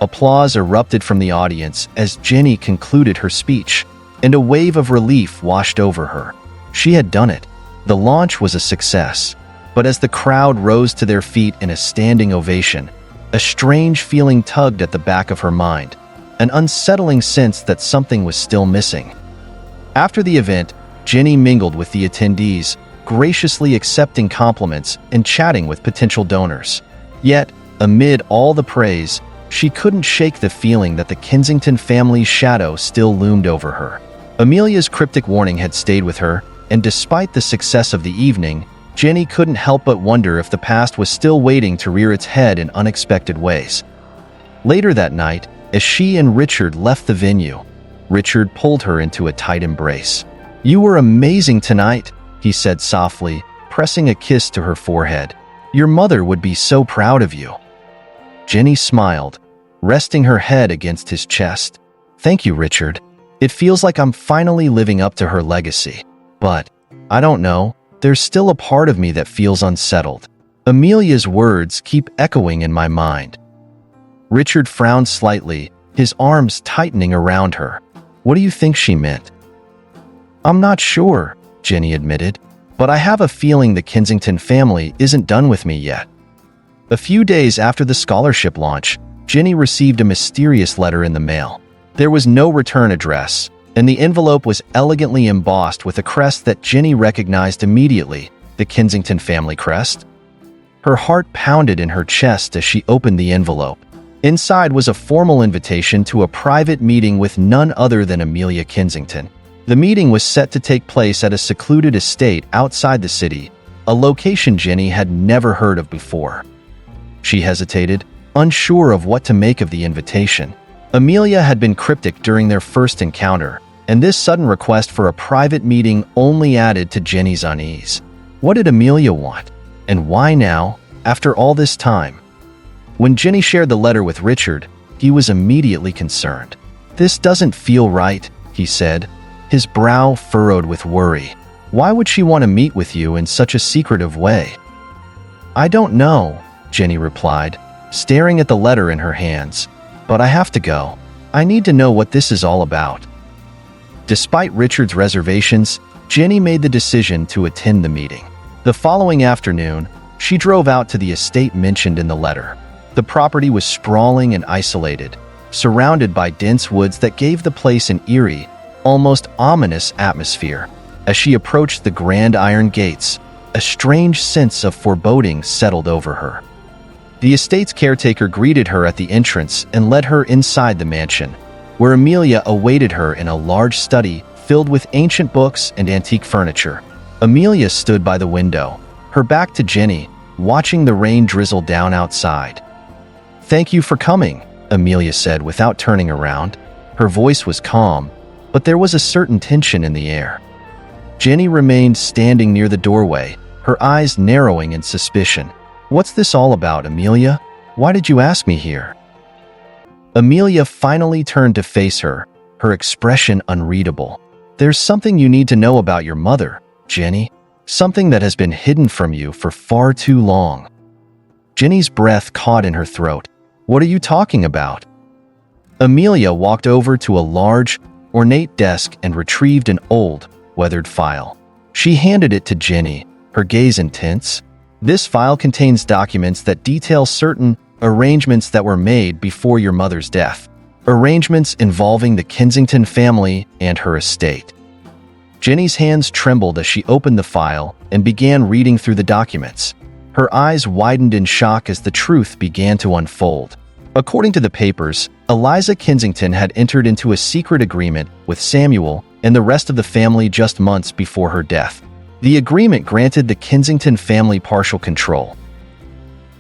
Applause erupted from the audience as Jenny concluded her speech, and a wave of relief washed over her. She had done it. The launch was a success. But as the crowd rose to their feet in a standing ovation, a strange feeling tugged at the back of her mind, an unsettling sense that something was still missing. After the event, Jenny mingled with the attendees, graciously accepting compliments and chatting with potential donors. Yet, amid all the praise, she couldn't shake the feeling that the Kensington family's shadow still loomed over her. Amelia's cryptic warning had stayed with her, and despite the success of the evening, Jenny couldn't help but wonder if the past was still waiting to rear its head in unexpected ways. Later that night, as she and Richard left the venue, Richard pulled her into a tight embrace. "You were amazing tonight," he said softly, pressing a kiss to her forehead. "Your mother would be so proud of you." Jenny smiled, resting her head against his chest. "Thank you, Richard. It feels like I'm finally living up to her legacy. But, I don't know, there's still a part of me that feels unsettled." Amelia's words keep echoing in my mind. Richard frowned slightly, his arms tightening around her. "What do you think she meant?" "I'm not sure," Jenny admitted, "but I have a feeling the Kensington family isn't done with me yet." A few days after the scholarship launch, Jenny received a mysterious letter in the mail. There was no return address, and the envelope was elegantly embossed with a crest that Jenny recognized immediately, the Kensington family crest. Her heart pounded in her chest as she opened the envelope. Inside was a formal invitation to a private meeting with none other than Amelia Kensington. The meeting was set to take place at a secluded estate outside the city, a location Jenny had never heard of before. She hesitated, unsure of what to make of the invitation. Amelia had been cryptic during their first encounter, and this sudden request for a private meeting only added to Jenny's unease. What did Amelia want? And why now, after all this time? When Jenny shared the letter with Richard, he was immediately concerned. "This doesn't feel right," he said, his brow furrowed with worry. "Why would she want to meet with you in such a secretive way?" "I don't know," Jenny replied, staring at the letter in her hands. "But I have to go. I need to know what this is all about." Despite Richard's reservations, Jenny made the decision to attend the meeting. The following afternoon, she drove out to the estate mentioned in the letter. The property was sprawling and isolated, surrounded by dense woods that gave the place an eerie, almost ominous atmosphere. As she approached the grand iron gates, a strange sense of foreboding settled over her. The estate's caretaker greeted her at the entrance and led her inside the mansion, where Amelia awaited her in a large study filled with ancient books and antique furniture. Amelia stood by the window, her back to Jenny, watching the rain drizzle down outside. "Thank you for coming," Amelia said without turning around. Her voice was calm, but there was a certain tension in the air. Jenny remained standing near the doorway, her eyes narrowing in suspicion. "What's this all about, Amelia? Why did you ask me here?" Amelia finally turned to face her, her expression unreadable. "There's something you need to know about your mother, Jenny. Something that has been hidden from you for far too long." Jenny's breath caught in her throat. "What are you talking about?" Amelia walked over to a large, ornate desk and retrieved an old, weathered file. She handed it to Jenny, her gaze intense. "This file contains documents that detail certain arrangements that were made before your mother's death. Arrangements involving the Kensington family and her estate. Jenny's hands trembled as she opened the file and began reading through the documents. Her eyes widened in shock as the truth began to unfold. According to the papers, Eliza Kensington had entered into a secret agreement with Samuel and the rest of the family just months before her death. The agreement granted the Kensington family partial control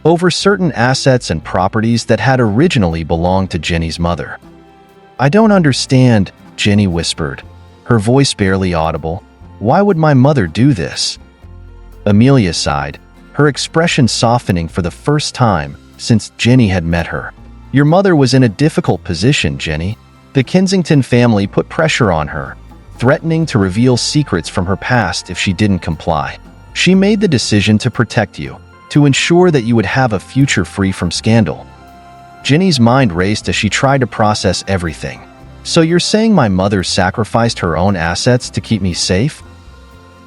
over certain assets and properties that had originally belonged to Jenny's mother. "I don't understand," Jenny whispered, her voice barely audible. "Why would my mother do this?" Amelia sighed, her expression softening for the first time since Jenny had met her. "Your mother was in a difficult position, Jenny. The Kensington family put pressure on her, threatening to reveal secrets from her past if she didn't comply. She made the decision to protect you, to ensure that you would have a future free from scandal." Jenny's mind raced as she tried to process everything. "So you're saying my mother sacrificed her own assets to keep me safe?"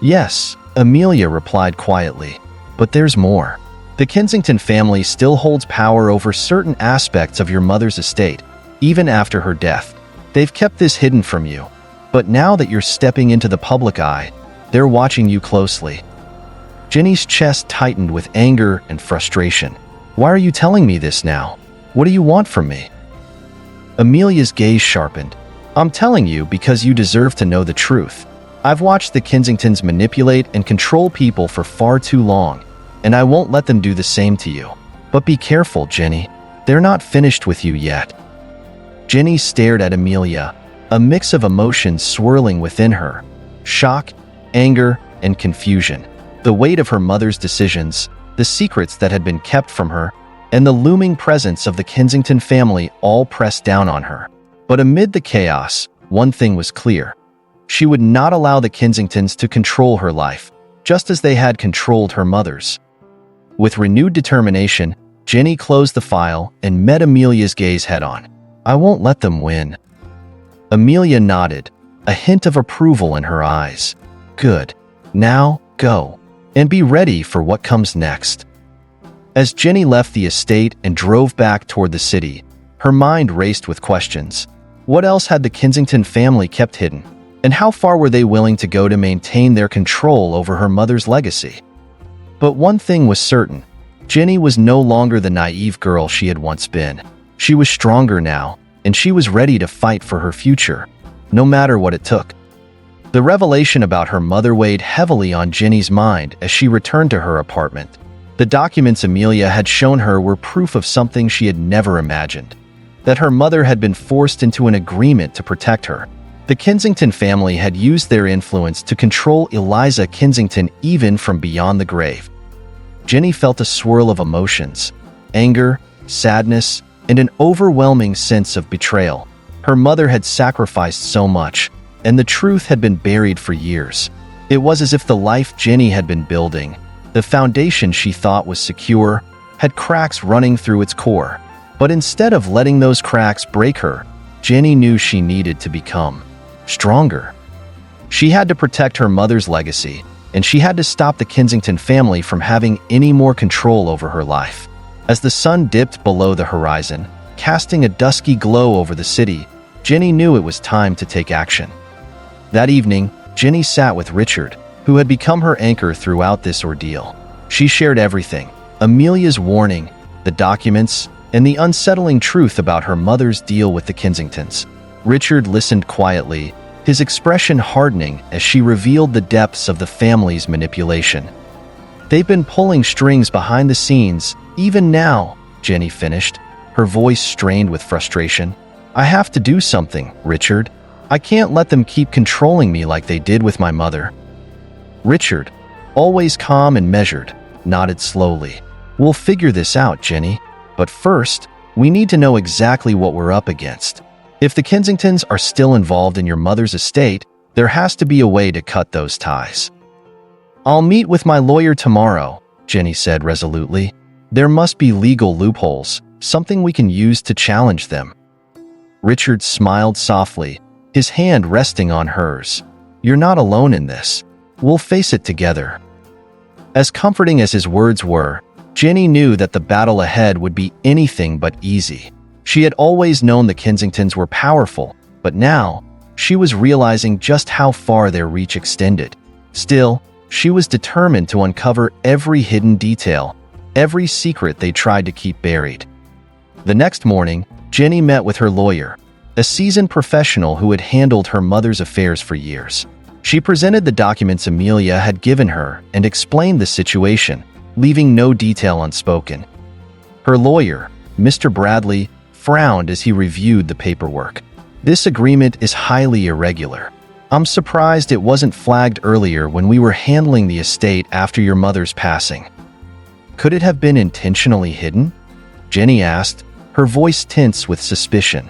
"Yes," Amelia replied quietly. "But there's more. The Kensington family still holds power over certain aspects of your mother's estate, even after her death. They've kept this hidden from you. But now that you're stepping into the public eye, they're watching you closely." Jenny's chest tightened with anger and frustration. "Why are you telling me this now? What do you want from me?" Amelia's gaze sharpened. "I'm telling you because you deserve to know the truth. I've watched the Kensingtons manipulate and control people for far too long, and I won't let them do the same to you. But be careful, Jenny. They're not finished with you yet." Jenny stared at Amelia, a mix of emotions swirling within her: shock, anger, and confusion. The weight of her mother's decisions, the secrets that had been kept from her, and the looming presence of the Kensington family all pressed down on her. But amid the chaos, one thing was clear. She would not allow the Kensingtons to control her life, just as they had controlled her mother's. With renewed determination, Jenny closed the file and met Amelia's gaze head-on. "I won't let them win." Amelia nodded, a hint of approval in her eyes. "Good. Now, go. And be ready for what comes next." As Jenny left the estate and drove back toward the city, her mind raced with questions. What else had the Kensington family kept hidden? And how far were they willing to go to maintain their control over her mother's legacy? But one thing was certain. Jenny was no longer the naive girl she had once been. She was stronger now, and she was ready to fight for her future, no matter what it took. The revelation about her mother weighed heavily on Jenny's mind as she returned to her apartment. The documents Amelia had shown her were proof of something she had never imagined: that her mother had been forced into an agreement to protect her. The Kensington family had used their influence to control Eliza Kensington even from beyond the grave. Jenny felt a swirl of emotions: anger, sadness, and an overwhelming sense of betrayal. Her mother had sacrificed so much, and the truth had been buried for years. It was as if the life Jenny had been building, the foundation she thought was secure, had cracks running through its core. But instead of letting those cracks break her, Jenny knew she needed to become stronger. She had to protect her mother's legacy, and she had to stop the Kensington family from having any more control over her life. As the sun dipped below the horizon, casting a dusky glow over the city, Jenny knew it was time to take action. That evening, Jenny sat with Richard, who had become her anchor throughout this ordeal. She shared everything: Amelia's warning, the documents, and the unsettling truth about her mother's deal with the Kensingtons. Richard listened quietly, his expression hardening as she revealed the depths of the family's manipulation. "They've been pulling strings behind the scenes, even now," Jenny finished, her voice strained with frustration. "I have to do something, Richard. I can't let them keep controlling me like they did with my mother." Richard, always calm and measured, nodded slowly. "We'll figure this out, Jenny. But first, we need to know exactly what we're up against. If the Kensingtons are still involved in your mother's estate, there has to be a way to cut those ties." "I'll meet with my lawyer tomorrow," Jenny said resolutely. "There must be legal loopholes, something we can use to challenge them." Richard smiled softly, his hand resting on hers. "You're not alone in this. We'll face it together." As comforting as his words were, Jenny knew that the battle ahead would be anything but easy. She had always known the Kensingtons were powerful, but now, She was realizing just how far their reach extended. Still, she was determined to uncover every hidden detail, every secret they tried to keep buried. The next morning, Jenny met with her lawyer, a seasoned professional who had handled her mother's affairs for years. She presented the documents Amelia had given her and explained the situation, leaving no detail unspoken. Her lawyer, Mr. Bradley, frowned as he reviewed the paperwork. "This agreement is highly irregular. I'm surprised it wasn't flagged earlier when we were handling the estate after your mother's passing." "Could it have been intentionally hidden?" Jenny asked, her voice tense with suspicion.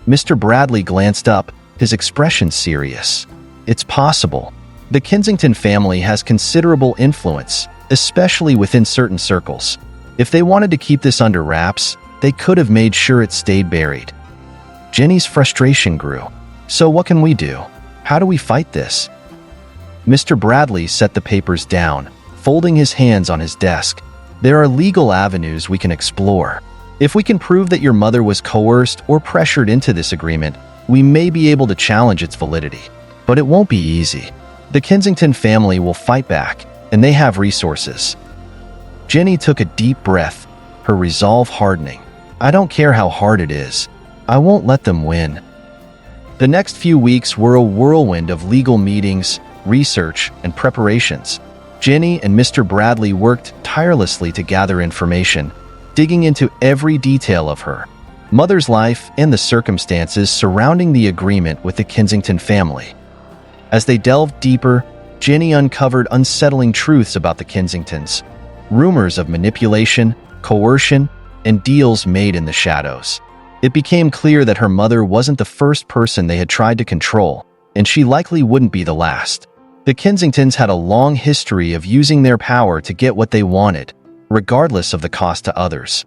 Mr. Bradley glanced up, his expression serious. "It's possible. The Kensington family has considerable influence, especially within certain circles. If they wanted to keep this under wraps, they could have made sure it stayed buried." Jenny's frustration grew. "So what can we do? How do we fight this?" Mr. Bradley set the papers down, folding his hands on his desk. "There are legal avenues we can explore. If we can prove that your mother was coerced or pressured into this agreement, we may be able to challenge its validity. But it won't be easy. The Kensington family will fight back, and they have resources." Jenny took a deep breath, her resolve hardening. "I don't care how hard it is. I won't let them win." The next few weeks were a whirlwind of legal meetings, research, and preparations. Jenny and Mr. Bradley worked tirelessly to gather information, digging into every detail of her mother's life and the circumstances surrounding the agreement with the Kensington family. As they delved deeper, Jenny uncovered unsettling truths about the Kensingtons, rumors of manipulation, coercion, and deals made in the shadows. It became clear that her mother wasn't the first person they had tried to control, and she likely wouldn't be the last. The Kensingtons had a long history of using their power to get what they wanted, regardless of the cost to others.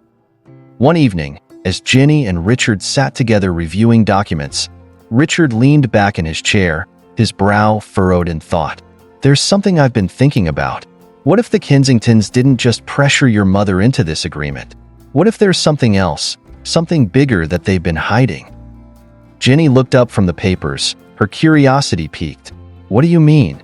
One evening, as Jenny and Richard sat together reviewing documents, Richard leaned back in his chair, his brow furrowed in thought. "There's something I've been thinking about. What if the Kensingtons didn't just pressure your mother into this agreement? What if there's something else, something bigger that they've been hiding?" Jenny looked up from the papers, her curiosity piqued. "What do you mean?"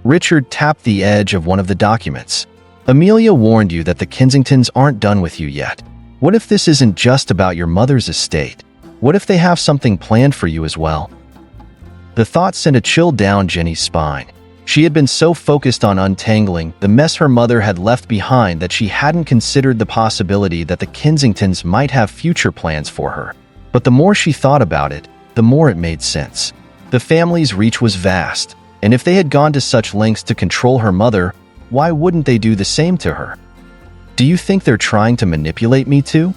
Richard tapped the edge of one of the documents. "Amelia warned you that the Kensingtons aren't done with you yet. What if this isn't just about your mother's estate? What if they have something planned for you as well?" The thought sent a chill down Jenny's spine. She had been so focused on untangling the mess her mother had left behind that she hadn't considered the possibility that the Kensingtons might have future plans for her. But the more she thought about it, the more it made sense. The family's reach was vast, and if they had gone to such lengths to control her mother, why wouldn't they do the same to her? "Do you think they're trying to manipulate me too?"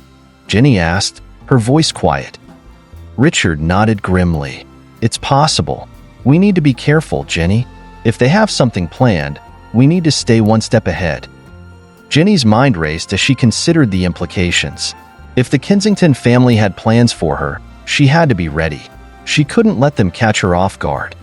Jenny asked, her voice quiet. Richard nodded grimly. "It's possible. We need to be careful, Jenny. If they have something planned, we need to stay one step ahead." Jenny's mind raced as she considered the implications. If the Kensington family had plans for her, she had to be ready. She couldn't let them catch her off guard.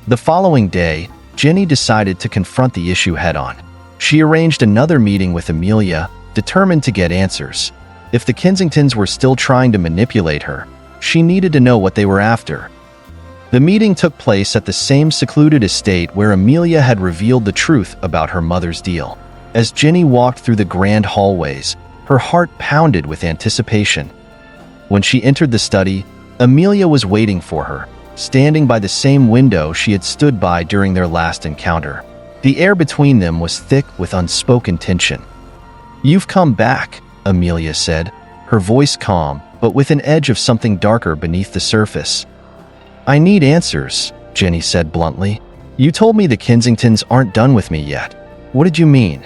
The following day, Jenny decided to confront the issue head-on. She arranged another meeting with Amelia, determined to get answers. If the Kensingtons were still trying to manipulate her, she needed to know what they were after. The meeting took place at the same secluded estate where Amelia had revealed the truth about her mother's deal. As Jenny walked through the grand hallways, her heart pounded with anticipation. When she entered the study, Amelia was waiting for her, standing by the same window she had stood by during their last encounter. The air between them was thick with unspoken tension. "You've come back," Amelia said, her voice calm, but with an edge of something darker beneath the surface. "I need answers," Jenny said bluntly. "You told me the Kensingtons aren't done with me yet. What did you mean?"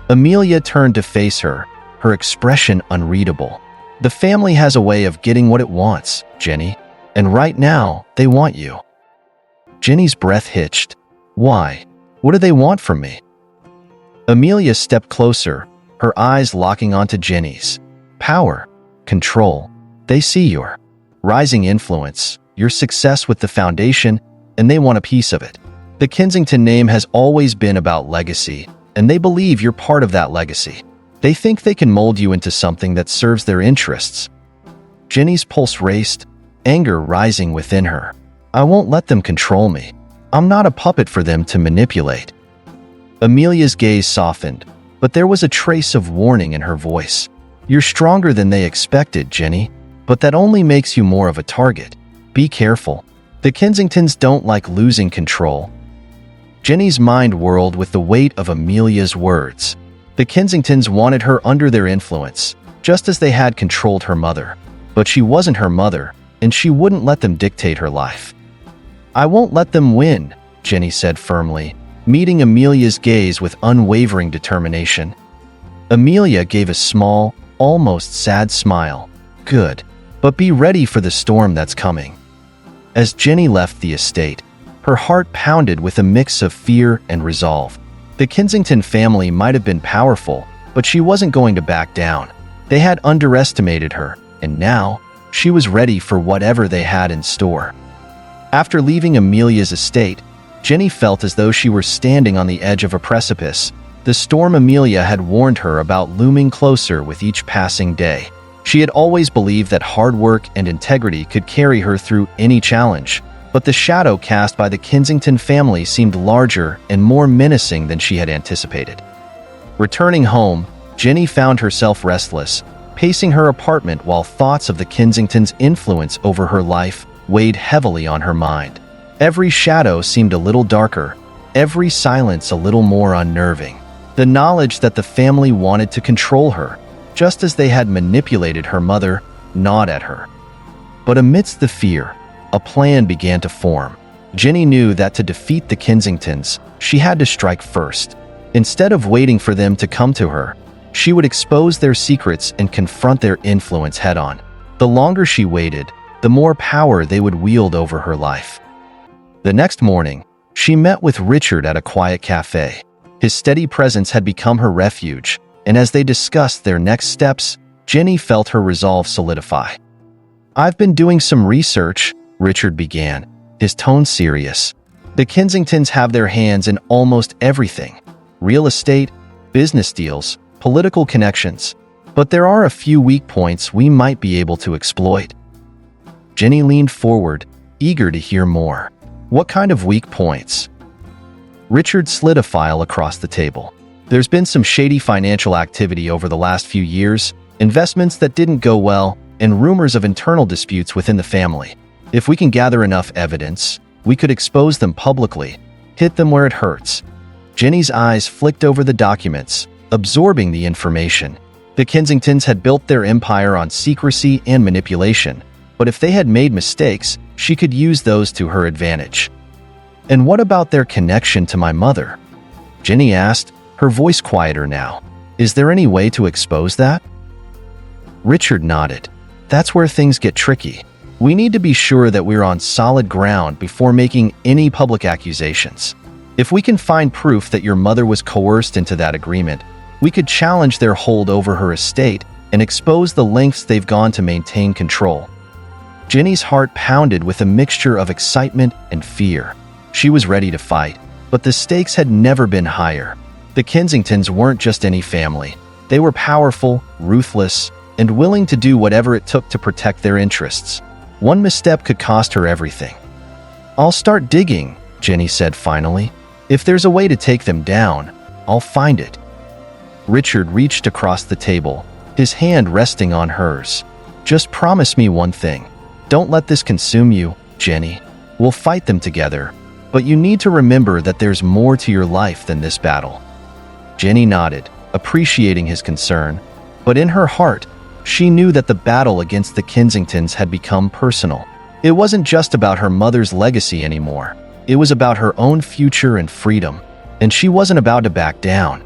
Amelia turned to face her, her expression unreadable. "The family has a way of getting what it wants, Jenny, and right now, they want you." Jenny's breath hitched. "Why? What do they want from me?" Amelia stepped closer, her eyes locking onto Jenny's. "Power, control. They see your rising influence, your success with the foundation, and they want a piece of it. The Kensington name has always been about legacy, and they believe you're part of that legacy. They think they can mold you into something that serves their interests." Jenny's pulse raced. anger rising within her. I won't let them control me. I'm not a puppet for them to manipulate. Amelia's gaze softened, but there was a trace of warning in her voice. You're stronger than they expected, Jenny, but that only makes you more of a target. Be careful. The Kensingtons don't like losing control. Jenny's mind whirled with the weight of Amelia's words. The Kensingtons wanted her under their influence, just as they had controlled her mother. But she wasn't her mother, and she wouldn't let them dictate her life. I won't let them win, Jenny said firmly, meeting Amelia's gaze with unwavering determination. Amelia gave a small, almost sad smile. Good, but be ready for the storm that's coming. As Jenny left the estate, her heart pounded with a mix of fear and resolve. The Kensington family might have been powerful, but she wasn't going to back down. They had underestimated her, and now she was ready for whatever they had in store. After leaving Amelia's estate, Jenny felt as though she were standing on the edge of a precipice. The storm Amelia had warned her about looming closer with each passing day. She had always believed that hard work and integrity could carry her through any challenge, but the shadow cast by the Kensington family seemed larger and more menacing than she had anticipated. Returning home, Jenny found herself restless, pacing her apartment while thoughts of the Kensingtons' influence over her life weighed heavily on her mind. Every shadow seemed a little darker, every silence a little more unnerving. The knowledge that the family wanted to control her, just as they had manipulated her mother, gnawed at her. But amidst the fear, a plan began to form. Jenny knew that to defeat the Kensingtons, she had to strike first. Instead of waiting for them to come to her, she would expose their secrets and confront their influence head-on. The longer she waited, the more power they would wield over her life. The next morning, she met with Richard at a quiet cafe. His steady presence had become her refuge, and as they discussed their next steps, Jenny felt her resolve solidify. I've been doing some research, Richard began, his tone serious. The Kensingtons have their hands in almost everything: real estate, business deals, political connections. But there are a few weak points we might be able to exploit. Jenny leaned forward, eager to hear more. What kind of weak points? Richard slid a file across the table. There's been some shady financial activity over the last few years, investments that didn't go well, and rumors of internal disputes within the family. If we can gather enough evidence, we could expose them publicly, hit them where it hurts. Jenny's eyes flicked over the documents, absorbing the information. The Kensingtons had built their empire on secrecy and manipulation, but if they had made mistakes, she could use those to her advantage. And what about their connection to my mother? Jenny asked, her voice quieter now. Is there any way to expose that? Richard nodded. That's where things get tricky. We need to be sure that we're on solid ground before making any public accusations. If we can find proof that your mother was coerced into that agreement, we could challenge their hold over her estate and expose the lengths they've gone to maintain control. Jenny's heart pounded with a mixture of excitement and fear. She was ready to fight, but the stakes had never been higher. The Kensingtons weren't just any family. They were powerful, ruthless, and willing to do whatever it took to protect their interests. One misstep could cost her everything. I'll start digging, Jenny said finally. If there's a way to take them down, I'll find it. Richard reached across the table, his hand resting on hers. Just promise me one thing. Don't let this consume you, Jenny. We'll fight them together, but you need to remember that there's more to your life than this battle. Jenny nodded, appreciating his concern, but in her heart, she knew that the battle against the Kensingtons had become personal. It wasn't just about her mother's legacy anymore. It was about her own future and freedom, and she wasn't about to back down.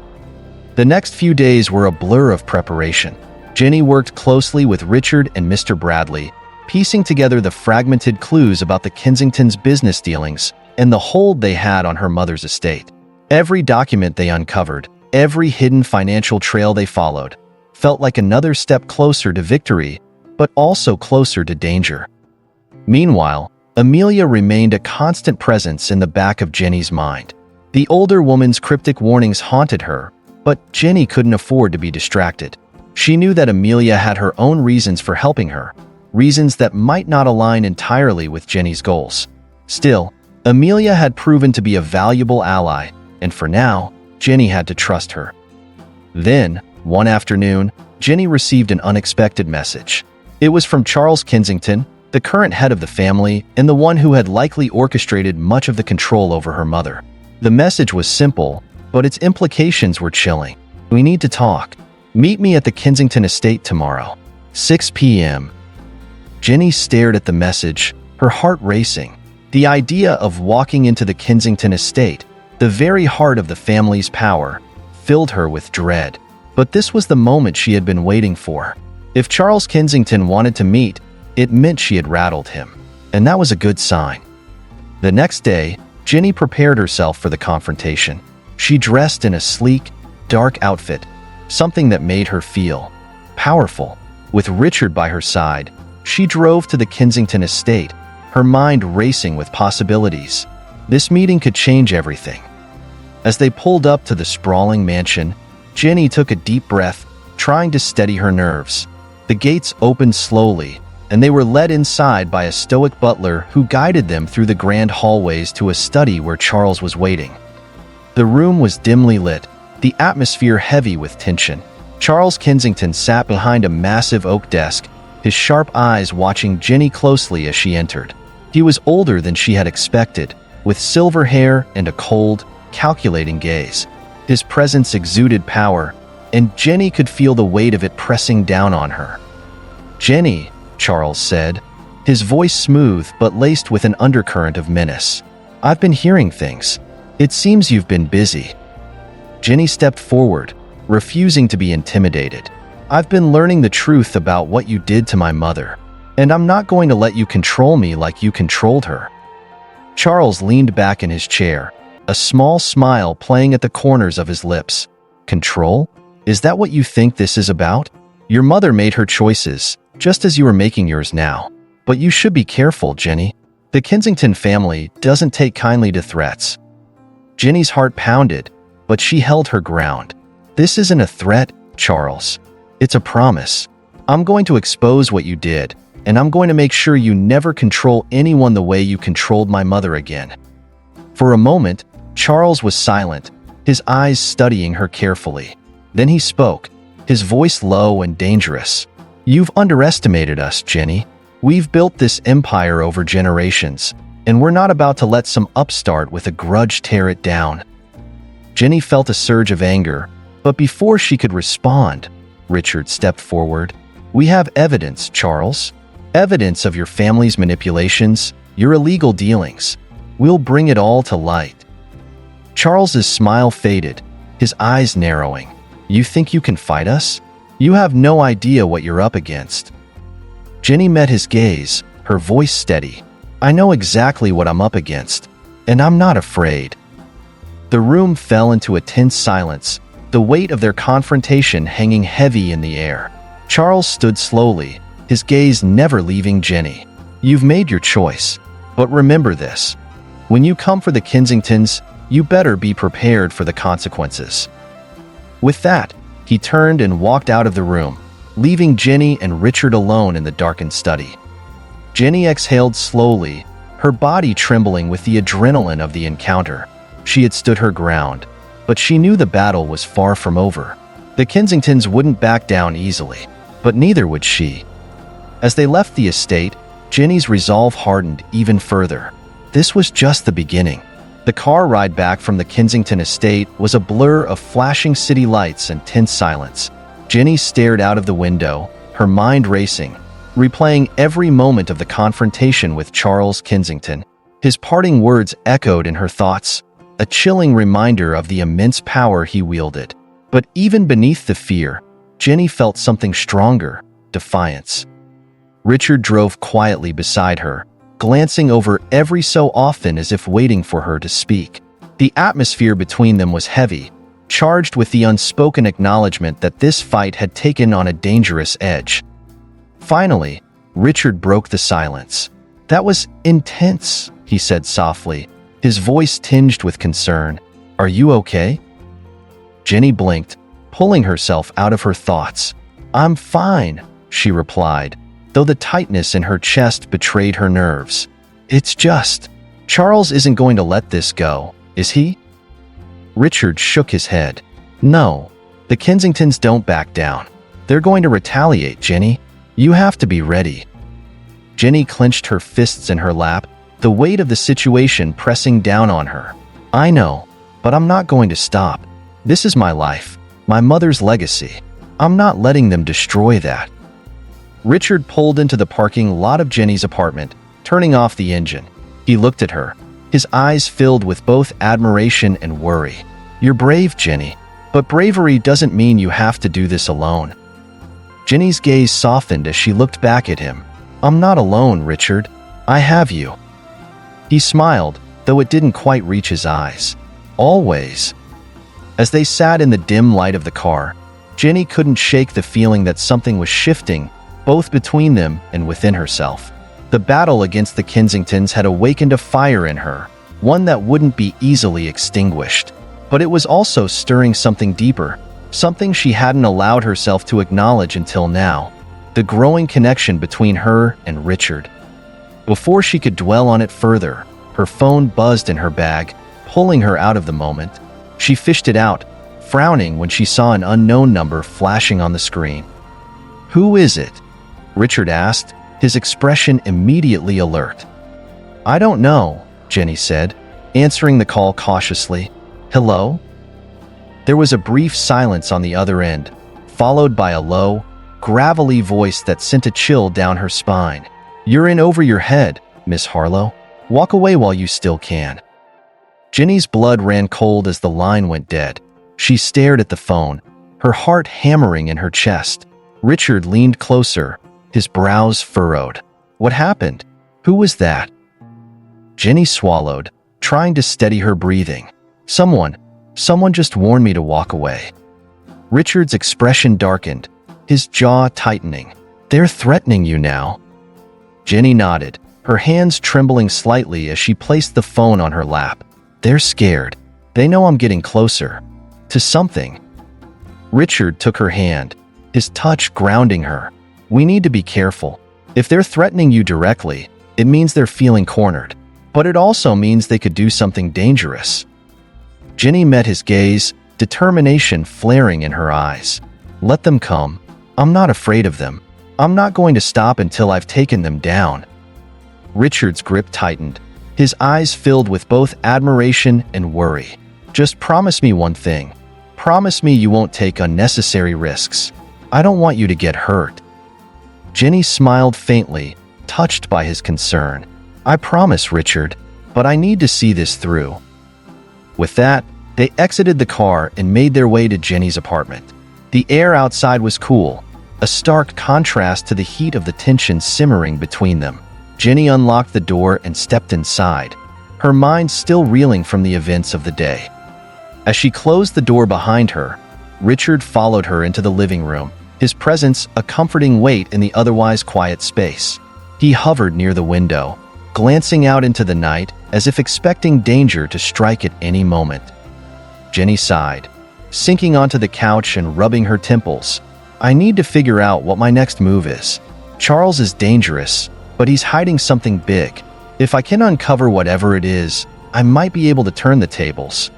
The next few days were a blur of preparation. Jenny worked closely with Richard and Mr. Bradley, piecing together the fragmented clues about the Kensingtons' business dealings and the hold they had on her mother's estate. Every document they uncovered, every hidden financial trail they followed, felt like another step closer to victory, but also closer to danger. Meanwhile, Amelia remained a constant presence in the back of Jenny's mind. The older woman's cryptic warnings haunted her, but Jenny couldn't afford to be distracted. She knew that Amelia had her own reasons for helping her, reasons that might not align entirely with Jenny's goals. Still, Amelia had proven to be a valuable ally, and for now, Jenny had to trust her. Then, one afternoon, Jenny received an unexpected message. It was from Charles Kensington, the current head of the family and the one who had likely orchestrated much of the control over her mother. The message was simple, but its implications were chilling. "We need to talk. Meet me at the Kensington estate tomorrow, 6 p.m. Jenny stared at the message, her heart racing. The idea of walking into the Kensington estate, the very heart of the family's power, filled her with dread. But this was the moment she had been waiting for. If Charles Kensington wanted to meet, it meant she had rattled him, and that was a good sign. The next day, Jenny prepared herself for the confrontation. She dressed in a sleek, dark outfit, something that made her feel powerful. With Richard by her side, she drove to the Kensington estate, her mind racing with possibilities. This meeting could change everything. As they pulled up to the sprawling mansion, Jenny took a deep breath, trying to steady her nerves. The gates opened slowly, and they were led inside by a stoic butler who guided them through the grand hallways to a study where Charles was waiting. The room was dimly lit, the atmosphere heavy with tension. Charles Kensington sat behind a massive oak desk, his sharp eyes watching Jenny closely as she entered. He was older than she had expected, with silver hair and a cold, calculating gaze. His presence exuded power, and Jenny could feel the weight of it pressing down on her. "Jenny," Charles said, his voice smooth but laced with an undercurrent of menace. "I've been hearing things. It seems you've been busy." Jenny stepped forward, refusing to be intimidated. "I've been learning the truth about what you did to my mother, and I'm not going to let you control me like you controlled her." Charles leaned back in his chair, a small smile playing at the corners of his lips. "Control? Is that what you think this is about? Your mother made her choices, just as you are making yours now. But you should be careful, Jenny. The Kensington family doesn't take kindly to threats." Jenny's heart pounded, but she held her ground. "This isn't a threat, Charles. It's a promise. I'm going to expose what you did, and I'm going to make sure you never control anyone the way you controlled my mother again." For a moment, Charles was silent, his eyes studying her carefully. Then he spoke, his voice low and dangerous. "You've underestimated us, Jenny. We've built this empire over generations, and we're not about to let some upstart with a grudge tear it down." Jenny felt a surge of anger, but before she could respond, Richard stepped forward. "We have evidence, Charles. Evidence of your family's manipulations, your illegal dealings. We'll bring it all to light." Charles's smile faded, his eyes narrowing. "You think you can fight us? You have no idea what you're up against." Jenny met his gaze, her voice steady. "I know exactly what I'm up against, and I'm not afraid." The room fell into a tense silence, the weight of their confrontation hanging heavy in the air. Charles stood slowly, his gaze never leaving Jenny. "You've made your choice, but remember this. When you come for the Kensingtons, you better be prepared for the consequences." With that, he turned and walked out of the room, leaving Jenny and Richard alone in the darkened study. Jenny exhaled slowly, her body trembling with the adrenaline of the encounter. She had stood her ground, but she knew the battle was far from over. The Kensingtons wouldn't back down easily, but neither would she. As they left the estate, Jenny's resolve hardened even further. This was just the beginning. The car ride back from the Kensington estate was a blur of flashing city lights and tense silence. Jenny stared out of the window, her mind racing, replaying every moment of the confrontation with Charles Kensington. His parting words echoed in her thoughts, a chilling reminder of the immense power he wielded. But even beneath the fear, Jenny felt something stronger, defiance. Richard drove quietly beside her, glancing over every so often as if waiting for her to speak. The atmosphere between them was heavy, charged with the unspoken acknowledgement that this fight had taken on a dangerous edge. Finally, Richard broke the silence. "That was intense," he said softly, his voice tinged with concern. "Are you okay?" Jenny blinked, pulling herself out of her thoughts. "I'm fine," she replied, though the tightness in her chest betrayed her nerves. "It's just, Charles isn't going to let this go, is he?" Richard shook his head. "No, the Kensingtons don't back down. They're going to retaliate, Jenny. You have to be ready." Jenny clenched her fists in her lap, the weight of the situation pressing down on her. "I know, but I'm not going to stop. This is my life, my mother's legacy. I'm not letting them destroy that." Richard pulled into the parking lot of Jenny's apartment, turning off the engine. He looked at her, his eyes filled with both admiration and worry. "You're brave, Jenny, but bravery doesn't mean you have to do this alone." Jenny's gaze softened as she looked back at him. "I'm not alone, Richard. I have you." He smiled, though it didn't quite reach his eyes. "Always." As they sat in the dim light of the car, Jenny couldn't shake the feeling that something was shifting, both between them and within herself. The battle against the Kensingtons had awakened a fire in her, one that wouldn't be easily extinguished. But it was also stirring something deeper, something she hadn't allowed herself to acknowledge until now, the growing connection between her and Richard. Before she could dwell on it further, her phone buzzed in her bag, pulling her out of the moment. She fished it out, frowning when she saw an unknown number flashing on the screen. "Who is it?" Richard asked, his expression immediately alert. "I don't know," Jenny said, answering the call cautiously. "Hello?" There was a brief silence on the other end, followed by a low, gravelly voice that sent a chill down her spine. "You're in over your head, Miss Harlow. Walk away while you still can." Jenny's blood ran cold as the line went dead. She stared at the phone, her heart hammering in her chest. Richard leaned closer, his brows furrowed. "What happened? Who was that?" Jenny swallowed, trying to steady her breathing. Someone just warned me to walk away." Richard's expression darkened, his jaw tightening. "They're threatening you now." Jenny nodded, her hands trembling slightly as she placed the phone on her lap. "They're scared. They know I'm getting closer. To something." Richard took her hand, his touch grounding her. "We need to be careful. If they're threatening you directly, it means they're feeling cornered. But it also means they could do something dangerous." Jenny met his gaze, determination flaring in her eyes. "Let them come. I'm not afraid of them. I'm not going to stop until I've taken them down." Richard's grip tightened, his eyes filled with both admiration and worry. "Just promise me one thing. Promise me you won't take unnecessary risks. I don't want you to get hurt." Jenny smiled faintly, touched by his concern. "I promise, Richard, but I need to see this through." With that, they exited the car and made their way to Jenny's apartment. The air outside was cool, a stark contrast to the heat of the tension simmering between them. Jenny unlocked the door and stepped inside, her mind still reeling from the events of the day. As she closed the door behind her, Richard followed her into the living room, his presence a comforting weight in the otherwise quiet space. He hovered near the window, glancing out into the night as if expecting danger to strike at any moment. Jenny sighed, sinking onto the couch and rubbing her temples. "I need to figure out what my next move is. Charles is dangerous, but he's hiding something big. If I can uncover whatever it is, I might be able to turn the tables."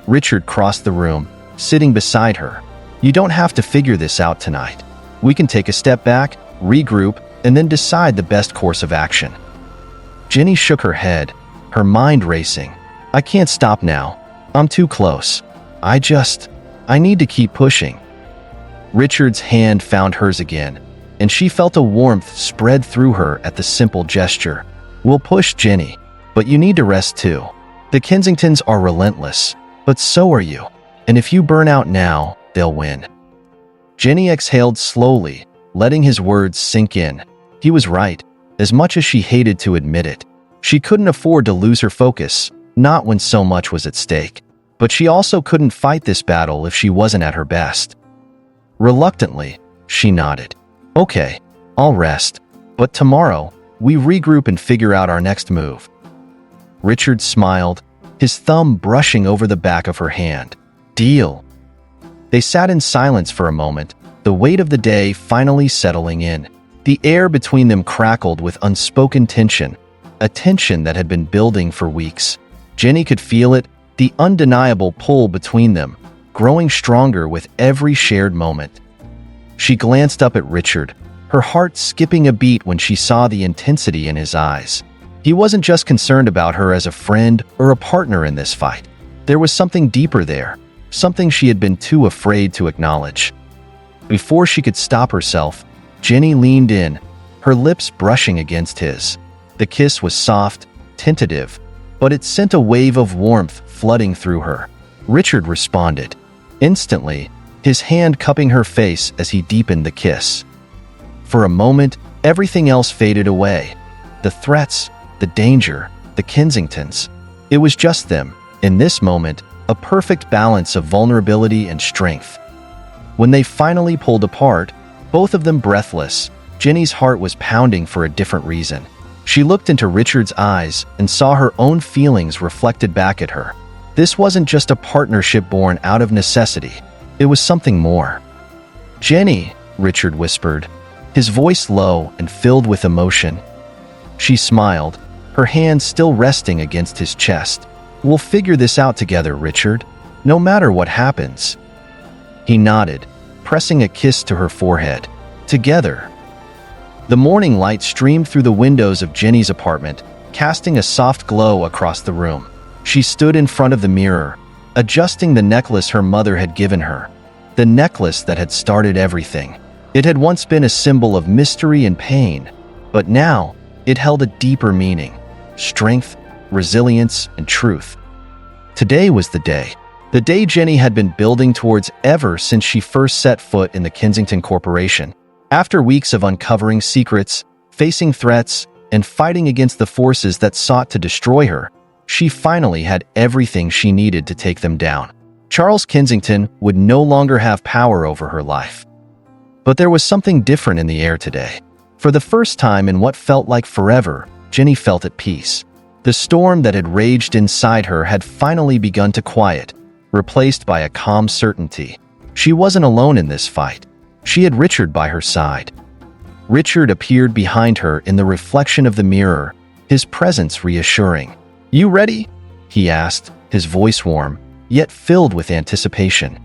Richard crossed the room, sitting beside her. "You don't have to figure this out tonight. We can take a step back, regroup, and then decide the best course of action." Jenny shook her head, her mind racing. "I can't stop now. I'm too close. I need to keep pushing." Richard's hand found hers again, and she felt a warmth spread through her at the simple gesture. "We'll push, Jenny, but you need to rest too. The Kensingtons are relentless, but so are you. And if you burn out now, they'll win." Jenny exhaled slowly, letting his words sink in. He was right, as much as she hated to admit it. She couldn't afford to lose her focus, not when so much was at stake. But she also couldn't fight this battle if she wasn't at her best. Reluctantly, she nodded. "Okay, I'll rest. But tomorrow, we regroup and figure out our next move." Richard smiled, his thumb brushing over the back of her hand. "Deal." They sat in silence for a moment, the weight of the day finally settling in. The air between them crackled with unspoken tension, a tension that had been building for weeks. Jenny could feel it, the undeniable pull between them, growing stronger with every shared moment. She glanced up at Richard, her heart skipping a beat when she saw the intensity in his eyes. He wasn't just concerned about her as a friend or a partner in this fight. There was something deeper there, something she had been too afraid to acknowledge. Before she could stop herself, Jenny leaned in, her lips brushing against his. The kiss was soft, tentative, but it sent a wave of warmth flooding through her. Richard responded, instantly, his hand cupping her face as he deepened the kiss. For a moment, everything else faded away. The threats, the danger, the Kensingtons. It was just them, in this moment, a perfect balance of vulnerability and strength. When they finally pulled apart, both of them breathless, Jenny's heart was pounding for a different reason. She looked into Richard's eyes and saw her own feelings reflected back at her. This wasn't just a partnership born out of necessity. It was something more. "Jenny," Richard whispered, his voice low and filled with emotion. She smiled, her hand still resting against his chest. "We'll figure this out together, Richard, no matter what happens." He nodded, pressing a kiss to her forehead. Together. The morning light streamed through the windows of Jenny's apartment, casting a soft glow across the room. She stood in front of the mirror, adjusting the necklace her mother had given her. The necklace that had started everything. It had once been a symbol of mystery and pain, but now it held a deeper meaning: strength, resilience, and truth. Today was the day Jenny had been building towards ever since she first set foot in the Kensington Corporation. After weeks of uncovering secrets, facing threats, and fighting against the forces that sought to destroy her, she finally had everything she needed to take them down. Charles Kensington would no longer have power over her life. But there was something different in the air today. For the first time in what felt like forever, Jenny felt at peace. The storm that had raged inside her had finally begun to quiet, replaced by a calm certainty. She wasn't alone in this fight. She had Richard by her side. Richard appeared behind her in the reflection of the mirror, his presence reassuring. "You ready?" he asked, his voice warm, yet filled with anticipation.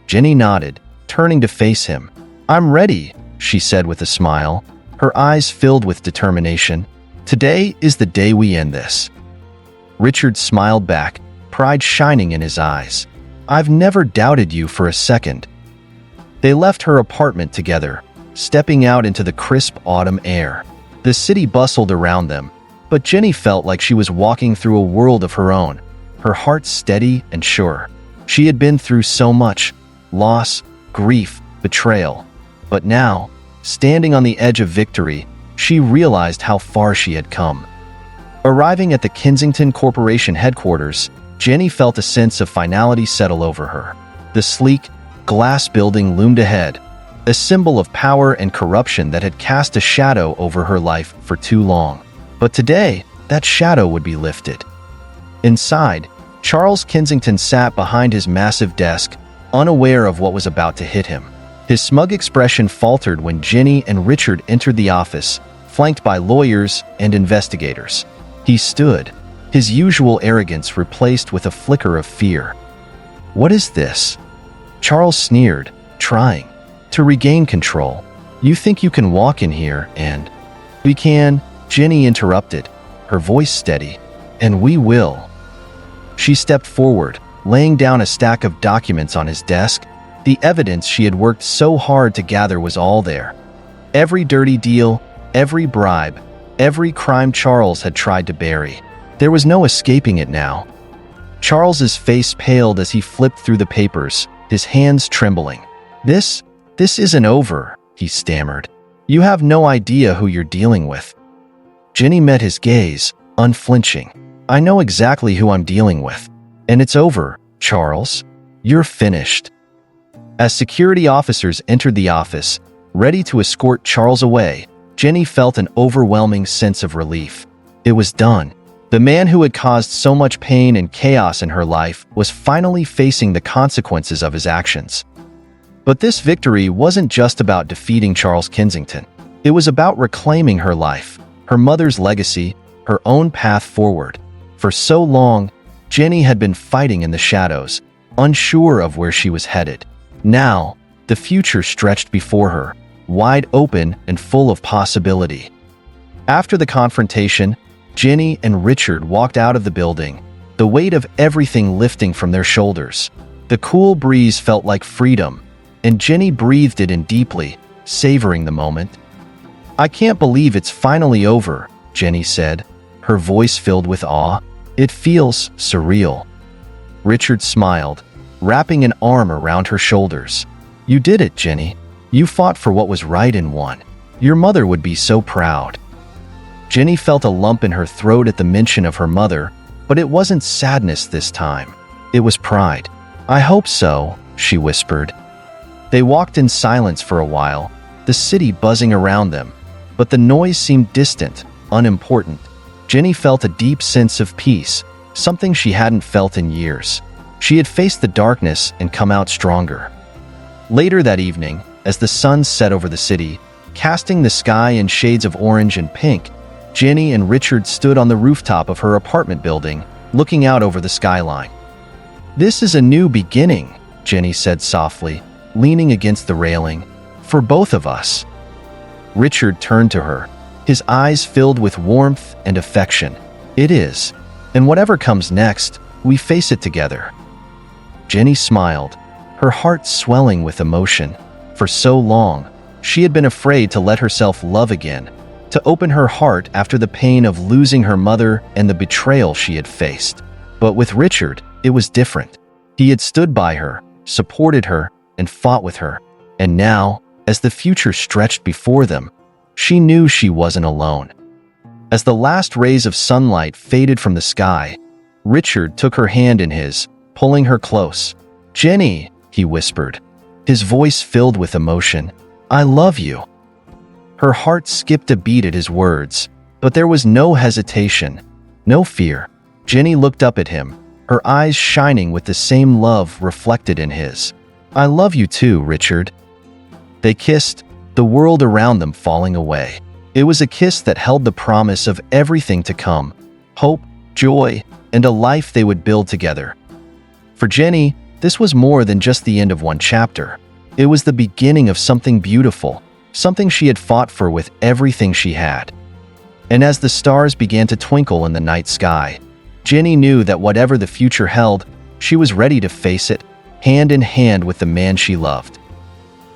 Jenny nodded, turning to face him. "I'm ready," she said with a smile, her eyes filled with determination. "Today is the day we end this." Richard smiled back, pride shining in his eyes. "I've never doubted you for a second." They left her apartment together, stepping out into the crisp autumn air. The city bustled around them, but Jenny felt like she was walking through a world of her own, her heart steady and sure. She had been through so much: loss, grief, betrayal. But now, standing on the edge of victory, she realized how far she had come. Arriving at the Kensington Corporation headquarters, Jenny felt a sense of finality settle over her. The sleek, glass building loomed ahead, a symbol of power and corruption that had cast a shadow over her life for too long. But today, that shadow would be lifted. Inside, Charles Kensington sat behind his massive desk, unaware of what was about to hit him. His smug expression faltered when Jenny and Richard entered the office, flanked by lawyers and investigators. He stood, his usual arrogance replaced with a flicker of fear. "What is this?" Charles sneered, trying to regain control. "You think you can walk in here and—" "We can," Jenny interrupted, her voice steady. "And we will." She stepped forward, laying down a stack of documents on his desk. The evidence she had worked so hard to gather was all there. Every dirty deal, every bribe, every crime Charles had tried to bury. There was no escaping it now. Charles's face paled as he flipped through the papers, his hands trembling. This isn't over," he stammered. "You have no idea who you're dealing with." Jenny met his gaze, unflinching. "I know exactly who I'm dealing with. And it's over, Charles. You're finished." As security officers entered the office, ready to escort Charles away, Jenny felt an overwhelming sense of relief. It was done. The man who had caused so much pain and chaos in her life was finally facing the consequences of his actions. But this victory wasn't just about defeating Charles Kensington. It was about reclaiming her life, her mother's legacy, her own path forward. For so long, Jenny had been fighting in the shadows, unsure of where she was headed. Now, the future stretched before her, wide open and full of possibility. After the confrontation, Jenny and Richard walked out of the building, the weight of everything lifting from their shoulders. The cool breeze felt like freedom, and Jenny breathed it in deeply, savoring the moment. "I can't believe it's finally over," Jenny said, her voice filled with awe. "It feels surreal." Richard smiled, wrapping an arm around her shoulders. "You did it, Jenny. You fought for what was right and won. Your mother would be so proud." Jenny felt a lump in her throat at the mention of her mother, but it wasn't sadness this time. It was pride. "I hope so," she whispered. They walked in silence for a while, the city buzzing around them, but the noise seemed distant, unimportant. Jenny felt a deep sense of peace, something she hadn't felt in years. She had faced the darkness and come out stronger. Later that evening, as the sun set over the city, casting the sky in shades of orange and pink, Jenny and Richard stood on the rooftop of her apartment building, looking out over the skyline. "This is a new beginning," Jenny said softly, leaning against the railing. "For both of us." Richard turned to her, his eyes filled with warmth and affection. "It is. And whatever comes next, we face it together." Jenny smiled, her heart swelling with emotion. For so long, she had been afraid to let herself love again, to open her heart after the pain of losing her mother and the betrayal she had faced. But with Richard, it was different. He had stood by her, supported her, and fought with her. And now, as the future stretched before them, she knew she wasn't alone. As the last rays of sunlight faded from the sky, Richard took her hand in his, pulling her close. "Jenny," he whispered, his voice filled with emotion, "I love you." Her heart skipped a beat at his words, but there was no hesitation, no fear. Jenny looked up at him, her eyes shining with the same love reflected in his. "I love you too, Richard." They kissed, the world around them falling away. It was a kiss that held the promise of everything to come, hope, joy, and a life they would build together. For Jenny, this was more than just the end of one chapter. It was the beginning of something beautiful, something she had fought for with everything she had. And as the stars began to twinkle in the night sky, Jenny knew that whatever the future held, she was ready to face it, hand in hand with the man she loved.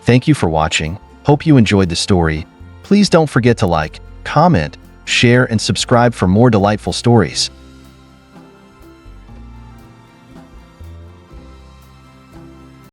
Thank you for watching. Hope you enjoyed the story. Please don't forget to like, comment, share, and subscribe for more delightful stories.